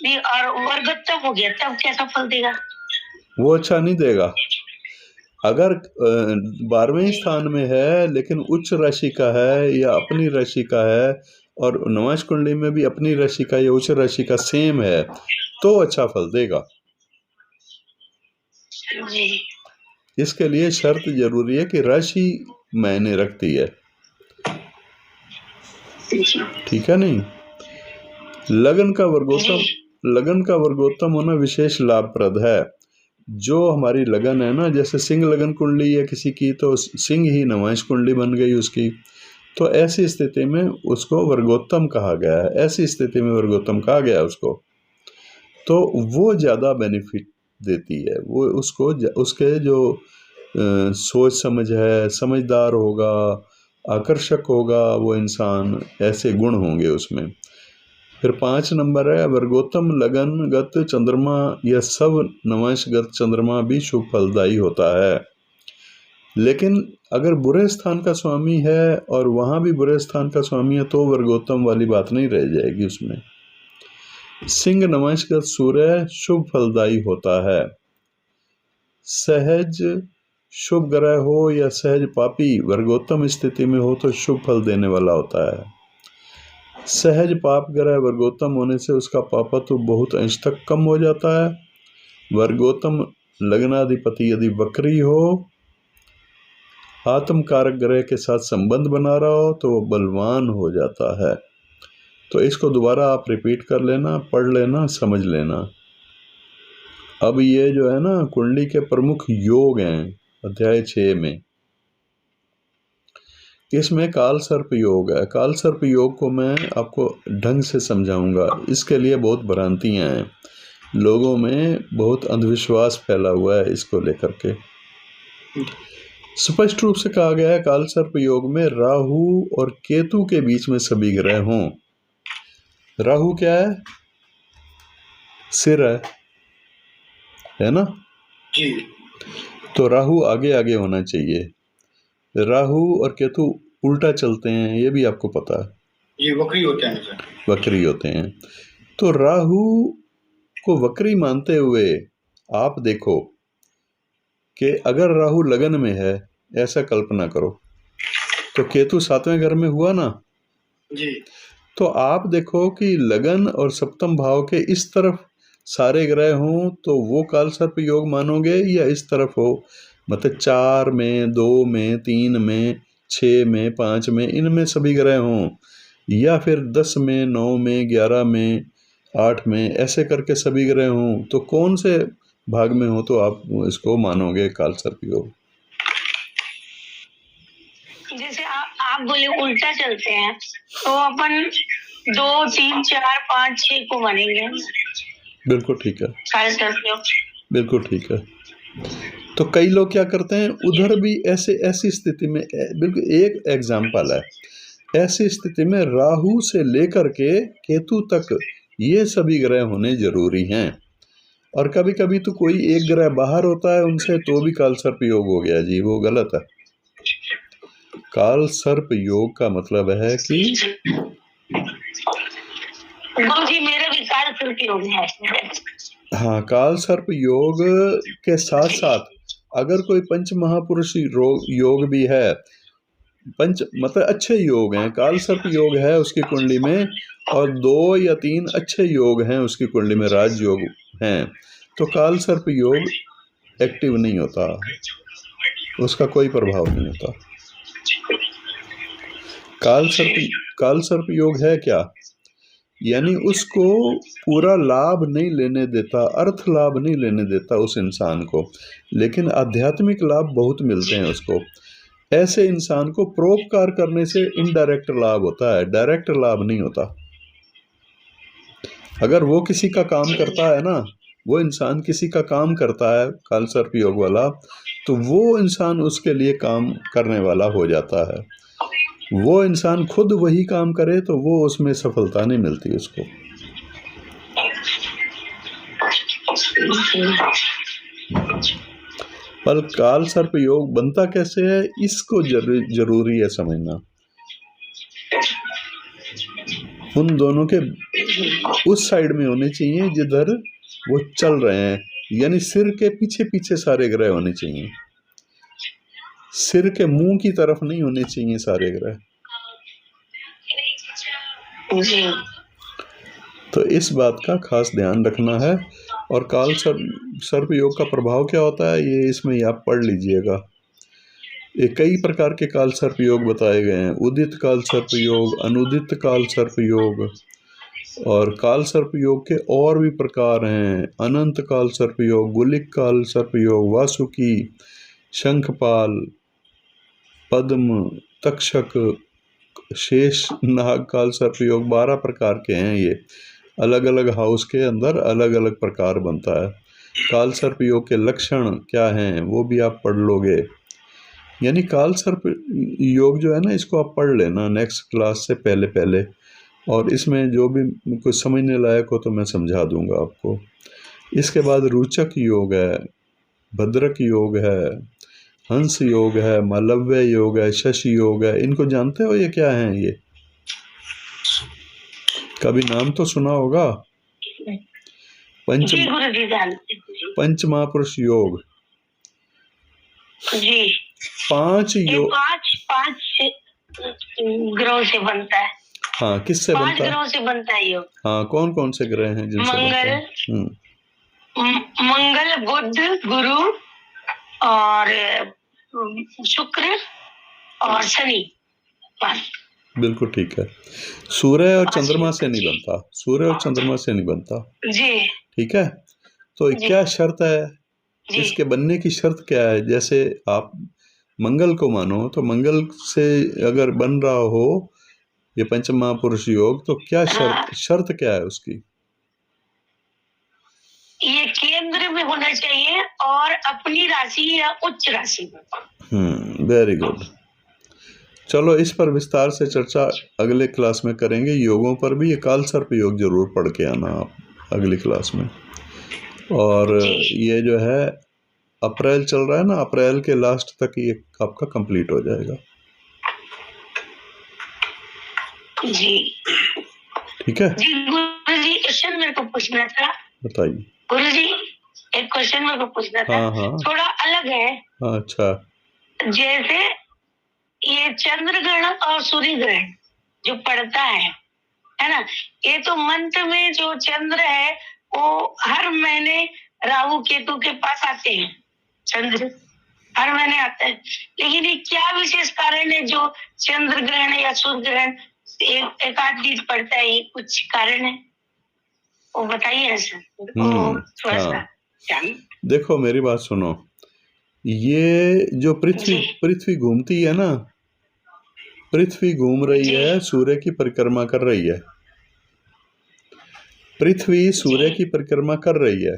भी और वर्गोत्तम हो गया, तब कैसा फल देगा? वो अच्छा नहीं देगा। अगर 12वें स्थान में है लेकिन उच्च राशि का है या अपनी राशि का है और नवंश कुंडली में भी अपनी राशि का या उच्च राशि का सेम है तो अच्छा फल देगा जी। इसके लिए शर्त जरूरी है कि राशि मायने रखती है, ठीक है नहीं। लगन का वर्गोत्तम होना विशेष लाभप्रद है। जो हमारी लगन है ना, जैसे सिंह लगन कुंडली है किसी की तो सिंह ही नवंश कुंडली बन गई उसकी, तो ऐसी स्थिति में उसको वर्गोत्तम कहा गया है। ऐसी स्थिति में वर्गोत्तम कहा गया उसको, तो वो ज़्यादा बेनिफिट देती है। वो उसको उसके जो सोच समझ है, समझदार होगा, आकर्षक होगा वो इंसान, ऐसे गुण होंगे उसमें। फिर 5 नंबर है वर्गोत्तम लगनगत चंद्रमा या सब नवंशगत चंद्रमा भी शुभ फलदायी होता है। लेकिन अगर बुरे स्थान का स्वामी है और वहाँ भी बुरे स्थान का स्वामी है तो वर्गोत्तम वाली बात नहीं रह जाएगी उसमें। सिंह नवंशगत सूर्य शुभ फलदायी होता है। सहज शुभ ग्रह हो या सहज पापी वर्गोत्तम स्थिति में हो तो शुभ फल देने वाला होता है। सहज पाप ग्रह वर्गोत्तम होने से उसका पापत्व बहुत अंश तक कम हो जाता है। वर्गोत्तम लग्नाधिपति यदि वक्री हो, आत्मकारक ग्रह के साथ संबंध बना रहा हो तो वो बलवान हो जाता है। तो इसको दोबारा आप रिपीट कर लेना, पढ़ लेना, समझ लेना। अब ये जो है ना कुंडली के प्रमुख योग हैं अध्याय 6 में, इसमें काल सर्प योग है। काल सर्प योग को मैं आपको ढंग से समझाऊंगा। इसके लिए बहुत भ्रांतियां हैं, लोगों में बहुत अंधविश्वास फैला हुआ है इसको लेकर के। स्पष्ट रूप से कहा गया है काल सर्प योग में राहु और केतु के बीच में सभी ग्रह हों। राहु क्या है? सिर है ना जी। तो राहु आगे आगे होना चाहिए। राहु और केतु उल्टा चलते हैं, ये भी आपको पता है। ये वक्री होते हैं सर। वक्री होते हैं। तो राहु को वक्री मानते हुए आप देखो कि अगर राहु लगन में है, ऐसा कल्पना करो, तो केतु 7वें घर में हुआ ना जी। तो आप देखो कि लगन और सप्तम भाव के इस तरफ सारे ग्रह हों तो वो काल सर्प योग मानोगे या इस तरफ हो, मतलब 4 में, 2 में, 3 में, 6 में, 5 में, इनमें सभी ग्रह हों, या फिर 10 में, 9 में, 11 में, 8 में, ऐसे करके सभी ग्रह हों, तो कौन से भाग में हो तो आप इसको मानोगे काल सर्प योग? जैसे आप बोले उल्टा चलते हैं तो अपन 2, 3, 4, 5, 6 को मानेंगे। बिल्कुल ठीक है, काल सर्प योग बिल्कुल ठीक है। तो कई लोग क्या करते हैं, उधर भी ऐसी स्थिति में, बिल्कुल एक एग्जाम्पल है, ऐसी स्थिति में राहु से लेकर के केतु तक ये सभी ग्रह होने जरूरी हैं। और कभी कभी तो कोई एक ग्रह बाहर होता है उनसे तो भी काल सर्प योग हो गया जी, वो गलत है। काल सर्प योग का मतलब है कि गुरु जी मेरा भी काल सर्प योग है। हाँ, काल सर्प योग के साथ साथ अगर कोई पंच महापुरुष योग भी है, पंच मतलब अच्छे योग हैं, काल सर्प योग है उसकी कुंडली में और 2 या 3 अच्छे योग हैं उसकी कुंडली में, राज योग हैं, तो काल सर्प योग एक्टिव नहीं होता, उसका कोई प्रभाव नहीं होता। काल सर्प योग है क्या, यानी उसको पूरा लाभ नहीं लेने देता, अर्थ लाभ नहीं लेने देता उस इंसान को, लेकिन आध्यात्मिक लाभ बहुत मिलते हैं उसको। ऐसे इंसान को परोपकार करने से इनडायरेक्ट लाभ होता है, डायरेक्ट लाभ नहीं होता। अगर वो किसी का काम करता है ना, वो इंसान किसी का काम करता है काल सर्प योग वाला, तो वो इंसान उसके लिए काम करने वाला हो जाता है। वो इंसान खुद वही काम करे तो वो उसमें सफलता नहीं मिलती उसको। पर काल सर्प योग बनता कैसे है, इसको जरूरी है समझना। उन दोनों के उस साइड में होने चाहिए जिधर वो चल रहे हैं, यानी सिर के पीछे पीछे सारे ग्रह होने चाहिए, सिर के मुंह की तरफ नहीं होने चाहिए सारे ग्रह। तो इस बात का खास ध्यान रखना है। और काल सर्प योग का प्रभाव क्या होता है, ये इसमें आप पढ़ लीजिएगा। ये कई प्रकार के काल सर्प योग बताए गए हैं, उदित काल सर्प योग, अनुदित काल सर्प योग, और काल सर्प योग के और भी प्रकार हैं, अनंत काल सर्प योग, गुलिक काल सर्प योग, वासुकी, शंखपाल, पद्म, तक्षक, शेष नाग काल सर्प योग, 12 प्रकार के हैं। ये अलग अलग हाउस के अंदर अलग अलग प्रकार बनता है। काल सर्प योग के लक्षण क्या हैं वो भी आप पढ़ लोगे। यानी काल सर्प योग जो है ना, इसको आप पढ़ लेना नेक्स्ट क्लास से पहले, और इसमें जो भी कुछ समझने लायक हो तो मैं समझा दूंगा आपको। इसके बाद रोचक योग है, भद्रक योग है, हंस योग है, मालव्य योग है, शशि योग है। इनको जानते हो ये क्या है? ये कभी नाम तो सुना होगा, पंच महापुरुष योग जी। 5 योग, 5 ग्रहों से बनता है। हाँ, किससे बनता है? 5 ग्रहों से बनता है योग। हाँ, कौन कौन से ग्रह हैं जिनसे बनता है? मंगल, बुध, गुरु और शुक्र और शनि। बिल्कुल ठीक है। सूर्य और चंद्रमा से नहीं बनता, सूर्य और चंद्रमा से नहीं बनता जी। ठीक है। तो क्या शर्त है इसके बनने की? शर्त क्या है? जैसे आप मंगल को मानो तो मंगल से अगर बन रहा हो ये पंच महापुरुष योग, तो क्या शर्त क्या है उसकी? ये केंद्र में होना चाहिए और अपनी राशि या उच्च राशि में। Very good. चलो इस पर विस्तार से चर्चा अगले क्लास में करेंगे। योगों पर भी ये काल सर्प योग जरूर पढ़ के आना आप अगली क्लास में। और ये जो है अप्रैल चल रहा है ना, अप्रैल के लास्ट तक ये आपका कंप्लीट हो जाएगा जी। ठीक है जी। गुरुजी क्वेश्चन मेरे को पूछना था। बताइए गुरुजी, एक क्वेश्चन मेरे को पूछना था। हाँ। थोड़ा अलग है। अच्छा। जैसे ये चंद्र ग्रहण और सूर्य ग्रहण जो पड़ता है ना, ये तो मंथ में जो चंद्र है वो हर महीने राहु केतु के पास आते हैं, चंद्र हर महीने आता है, लेकिन ये क्या विशेष कारण है जो चंद्र ग्रहण या सूर्य ग्रहण एक आध दिन पड़ता है? ये कुछ कारण है वो बताइए सर। थोड़ा सा देखो मेरी बात सुनो, ये जो पृथ्वी घूमती है ना, पृथ्वी घूम रही है, सूर्य की परिक्रमा कर रही है, पृथ्वी सूर्य की परिक्रमा कर रही है।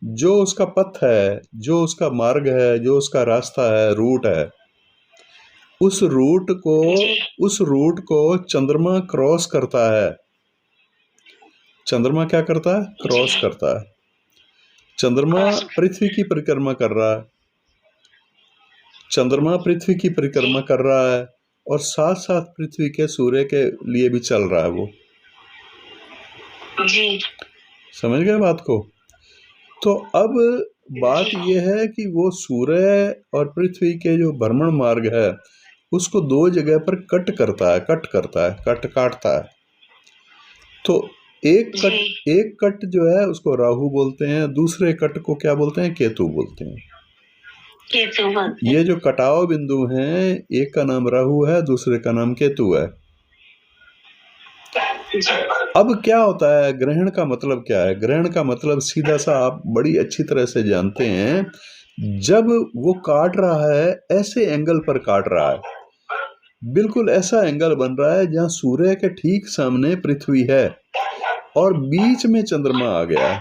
जो उसका पथ है, जो उसका मार्ग है, जो उसका रास्ता है, रूट है, उस रूट को चंद्रमा क्रॉस करता है। चंद्रमा क्या करता है? क्रॉस करता है। चंद्रमा पृथ्वी की परिक्रमा कर रहा है, चंद्रमा पृथ्वी की परिक्रमा कर रहा है और साथ साथ पृथ्वी के सूर्य के लिए भी चल रहा है वो जी। समझ गए बात को? तो अब बात यह है कि वो सूर्य और पृथ्वी के जो भ्रमण मार्ग है उसको दो जगह पर कट काटता है। तो एक कट जो है उसको राहु बोलते हैं, दूसरे कट को क्या बोलते हैं? केतु बोलते हैं। ये जो कटाव बिंदु हैं, एक का नाम राहु है, दूसरे का नाम केतु है। अब क्या होता है, ग्रहण का मतलब क्या है? ग्रहण का मतलब सीधा सा आप बड़ी अच्छी तरह से जानते हैं, जब वो काट रहा है ऐसे एंगल पर काट रहा है, बिल्कुल ऐसा एंगल बन रहा है जहां सूर्य के ठीक सामने पृथ्वी है और बीच में चंद्रमा आ गया है।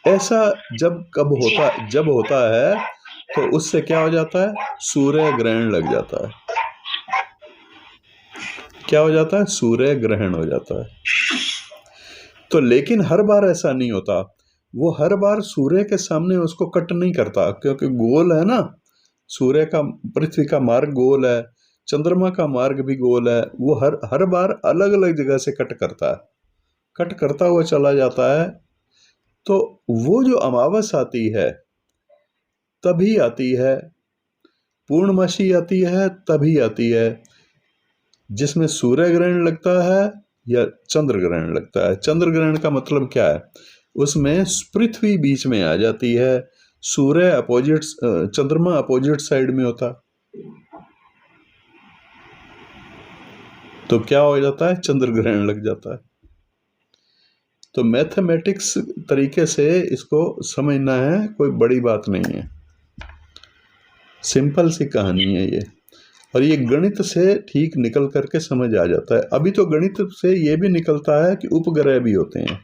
ऐसा जब होता है तो उससे क्या हो जाता है? सूर्य ग्रहण लग जाता है। क्या हो जाता है? सूर्य ग्रहण हो जाता है। तो लेकिन हर बार ऐसा नहीं होता, वो हर बार सूर्य के सामने उसको कट नहीं करता, क्योंकि गोल है ना, सूर्य का, पृथ्वी का मार्ग गोल है, चंद्रमा का मार्ग भी गोल है। वो हर बार अलग अलग जगह से कट करता हुआ चला जाता है। तो वो जो अमावस आती है तभी आती है, पूर्णमासी आती है तभी आती है, जिसमें सूर्य ग्रहण लगता है या चंद्र ग्रहण लगता है। चंद्र ग्रहण का मतलब क्या है? उसमें पृथ्वी बीच में आ जाती है, सूर्य अपोजिट, चंद्रमा अपोजिट साइड में होता, तो क्या हो जाता है? चंद्र ग्रहण लग जाता है। तो मैथमेटिक्स तरीके से इसको समझना है, कोई बड़ी बात नहीं है, सिंपल सी कहानी है ये, और ये गणित से ठीक निकल करके समझ आ जाता है। अभी तो गणित से ये भी निकलता है कि उपग्रह भी होते हैं,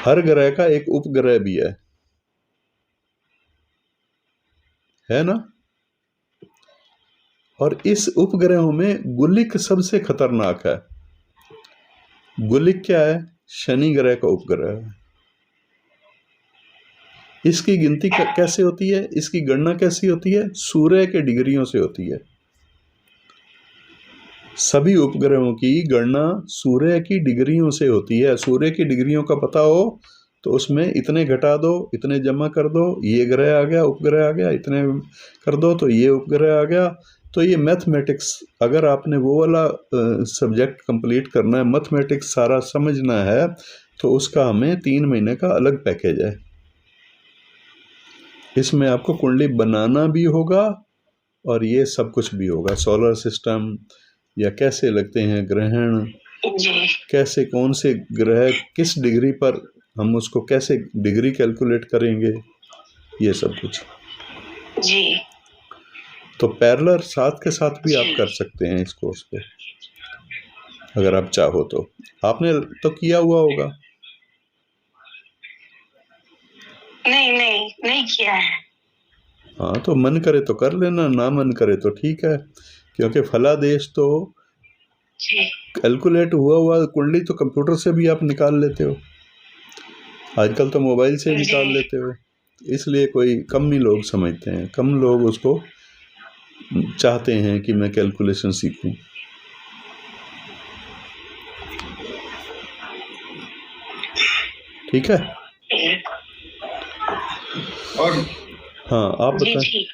हर ग्रह का एक उपग्रह भी है ना। और इस उपग्रहों में गुलिक सबसे खतरनाक है। गुलिक क्या है? शनि ग्रह का उपग्रह है। इसकी गिनती कैसे होती है? इसकी गणना कैसी होती है? सूर्य के डिग्रियों से होती है। सभी उपग्रहों की गणना सूर्य की डिग्रियों से होती है। सूर्य की डिग्रियों का पता हो तो उसमें इतने घटा दो, इतने जमा कर दो, ये ग्रह आ गया, उपग्रह आ गया, इतने कर दो तो ये उपग्रह आ गया। तो ये मैथमेटिक्स, अगर आपने वो वाला सब्जेक्ट कंप्लीट करना है, मैथमेटिक्स सारा समझना है, तो उसका हमें 3 महीने का अलग पैकेज है। इसमें आपको कुंडली बनाना भी होगा और ये सब कुछ भी होगा, सोलर सिस्टम या कैसे लगते हैं ग्रहण, कैसे कौन से ग्रह किस डिग्री पर, हम उसको कैसे डिग्री कैलकुलेट करेंगे, ये सब कुछ जी। तो पैरेलल साथ के साथ भी आप कर सकते हैं इस कोर्स को, अगर आप चाहो तो। आपने तो किया हुआ होगा? नहीं किया है। हाँ, तो मन करे तो कर लेना, ना मन करे तो ठीक है, क्योंकि फलादेश तो कैलकुलेट हुआ कुंडली तो कंप्यूटर से भी आप निकाल लेते हो, आजकल तो मोबाइल से निकाल लेते हो। इसलिए कोई कम ही लोग समझते हैं, कम लोग उसको चाहते हैं कि मैं कैलकुलेशन सीखूं। ठीक है। और हाँ, आप बताएं।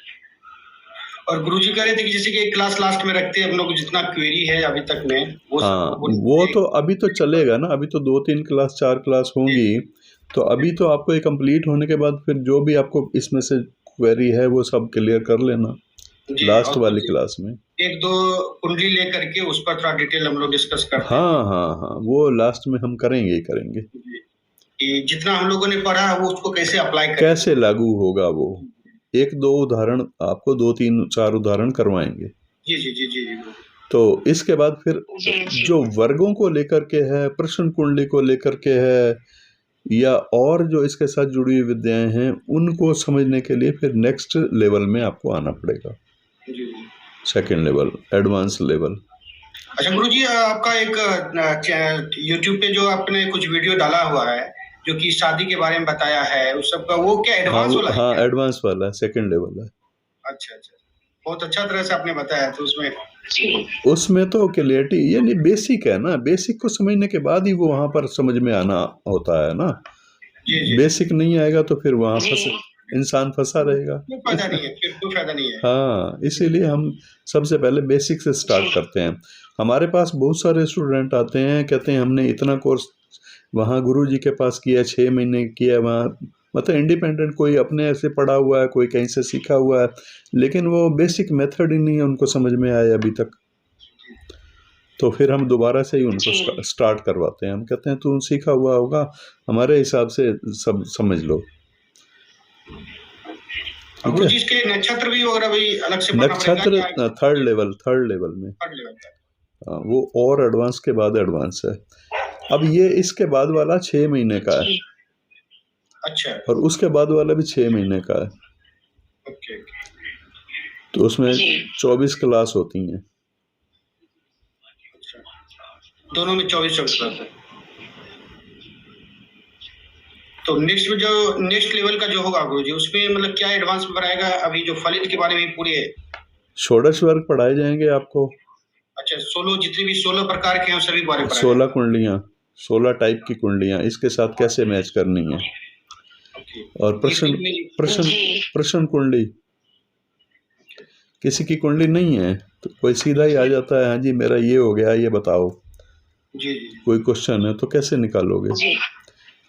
और गुरुजी कह रहे थे कि जैसे कि क्लास लास्ट में रखते हैं, हम लोग जितना क्वेरी है अभी तक में वो तो अभी तो चलेगा ना, अभी तो 2-3 क्लास 4 क्लास होंगी, तो अभी तो आपको ये कंप्लीट होने के बाद फिर जो भी आपको इसमें से क्वेरी है वो सब क्लियर कर लेना लास्ट वाली क्लास में। 1-2 कुंडली लेकर के उस पर थोड़ा डिटेल हम लोग डिस्कस करते हैं। हाँ, वो लास्ट में हम करेंगे कि जितना हम लोगों ने पढ़ा है वो उसको कैसे अप्लाई करें, कैसे लागू होगा वो। 1-2 उदाहरण आपको 2-3-4 उदाहरण करवाएंगे। जी। तो इसके बाद फिर जो वर्गों को लेकर के है, प्रश्न कुंडली को लेकर के है, या और जो इसके साथ जुड़ी हुई विद्याएं हैं, उनको समझने के लिए फिर नेक्स्ट लेवल में आपको आना पड़ेगा, सेकंड लेवल, एडवांस लेवल। अच्छा गुरुजी, आपका एक यूट्यूब पे जो आपने कुछ वीडियो डाला हुआ है जो कि शादी के बारे में बताया है, उस सब का वो क्या एडवांस वाला है? हाँ, एडवांस वाला, सेकंड लेवल है। अच्छा। बहुत अच्छा तरह से आपने बताया। तो उसमें तो क्लियरिटी यानी बेसिक है ना, बेसिक को समझने के बाद ही वो वहाँ पर समझ में आना होता है ना। बेसिक नहीं आएगा तो फिर वहाँ इंसान फंसा रहेगा, फायदा नहीं है, फिर कोई फायदा नहीं है। हाँ, इसीलिए हम सबसे पहले बेसिक से स्टार्ट करते हैं। हमारे पास बहुत सारे स्टूडेंट आते हैं, कहते हैं हमने इतना कोर्स वहाँ गुरुजी के पास किया, 6 महीने किया वहाँ, मतलब इंडिपेंडेंट, कोई अपने ऐसे पढ़ा हुआ है, कोई कहीं से सीखा हुआ है, लेकिन वो बेसिक मेथड ही नहीं है उनको समझ में आया अभी तक। तो फिर हम दोबारा से ही उनको स्टार्ट करवाते हैं। हम कहते हैं तू सीखा हुआ होगा, हमारे हिसाब से सब समझ लो। गुरुजी के नक्षत्र भी वगैरह भी अलग से नक्षत्र थर्ड लेवल में, वो और एडवांस के बाद एडवांस है। अब ये इसके बाद वाला 6 महीने का है। अच्छा। और उसके बाद वाला भी 6 महीने का है। ओके। तो उसमें 24 क्लास होती हैं। दोनों में 24 क्लास है। तो नेक्स्ट लेवल का जो होगा गुरुजी, उसमें मतलब क्या एडवांस में बनाएगा? अभी जो फलित के बारे में पूरे षोडश वर्ग पढ़ाए जाएंगे आपको। अच्छा, 16 जितने भी 16 प्रकार के हैं सभी बारे में, 16 कुंडलियाँ, 16 टाइप की कुंडलियाँ, इसके साथ कैसे मैच करनी है। और प्रश्न कुंडली, किसी की कुंडली नहीं है तो कोई सीधा ही आ जाता है, हाँ जी मेरा ये हो गया, ये बताओ। जी। कोई क्वेश्चन है तो कैसे निकालोगे?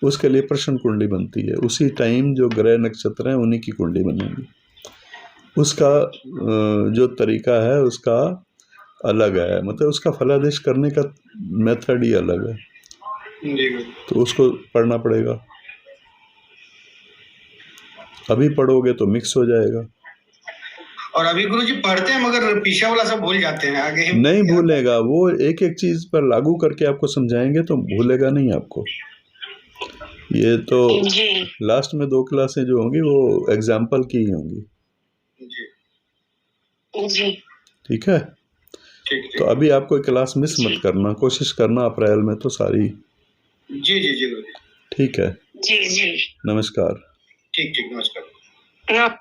उसके लिए प्रश्न कुंडली बनती है। उसी टाइम जो ग्रह नक्षत्र हैं उन्हीं की कुंडली बनेगी। उसका जो तरीका है उसका अलग है, मतलब उसका फलादेश करने का मेथड ही अलग है। तो उसको पढ़ना पड़ेगा। अभी पढ़ोगे तो मिक्स हो जाएगा। और अभी गुरुजी पढ़ते हैं मगर पीछे वाला सब भूल जाते हैं, आगे नहीं भूलेगा। वो एक एक चीज पर लागू करके आपको समझाएंगे तो भूलेगा नहीं आपको। ये तो लास्ट में 2 क्लासें जो होंगी वो एग्जाम्पल की ही होंगी। ठीक है। तो अभी आप कोई क्लास मिस मत करना, कोशिश करना अप्रैल में तो सारी। जी। ठीक है। जी। नमस्कार। ठीक, नमस्कार।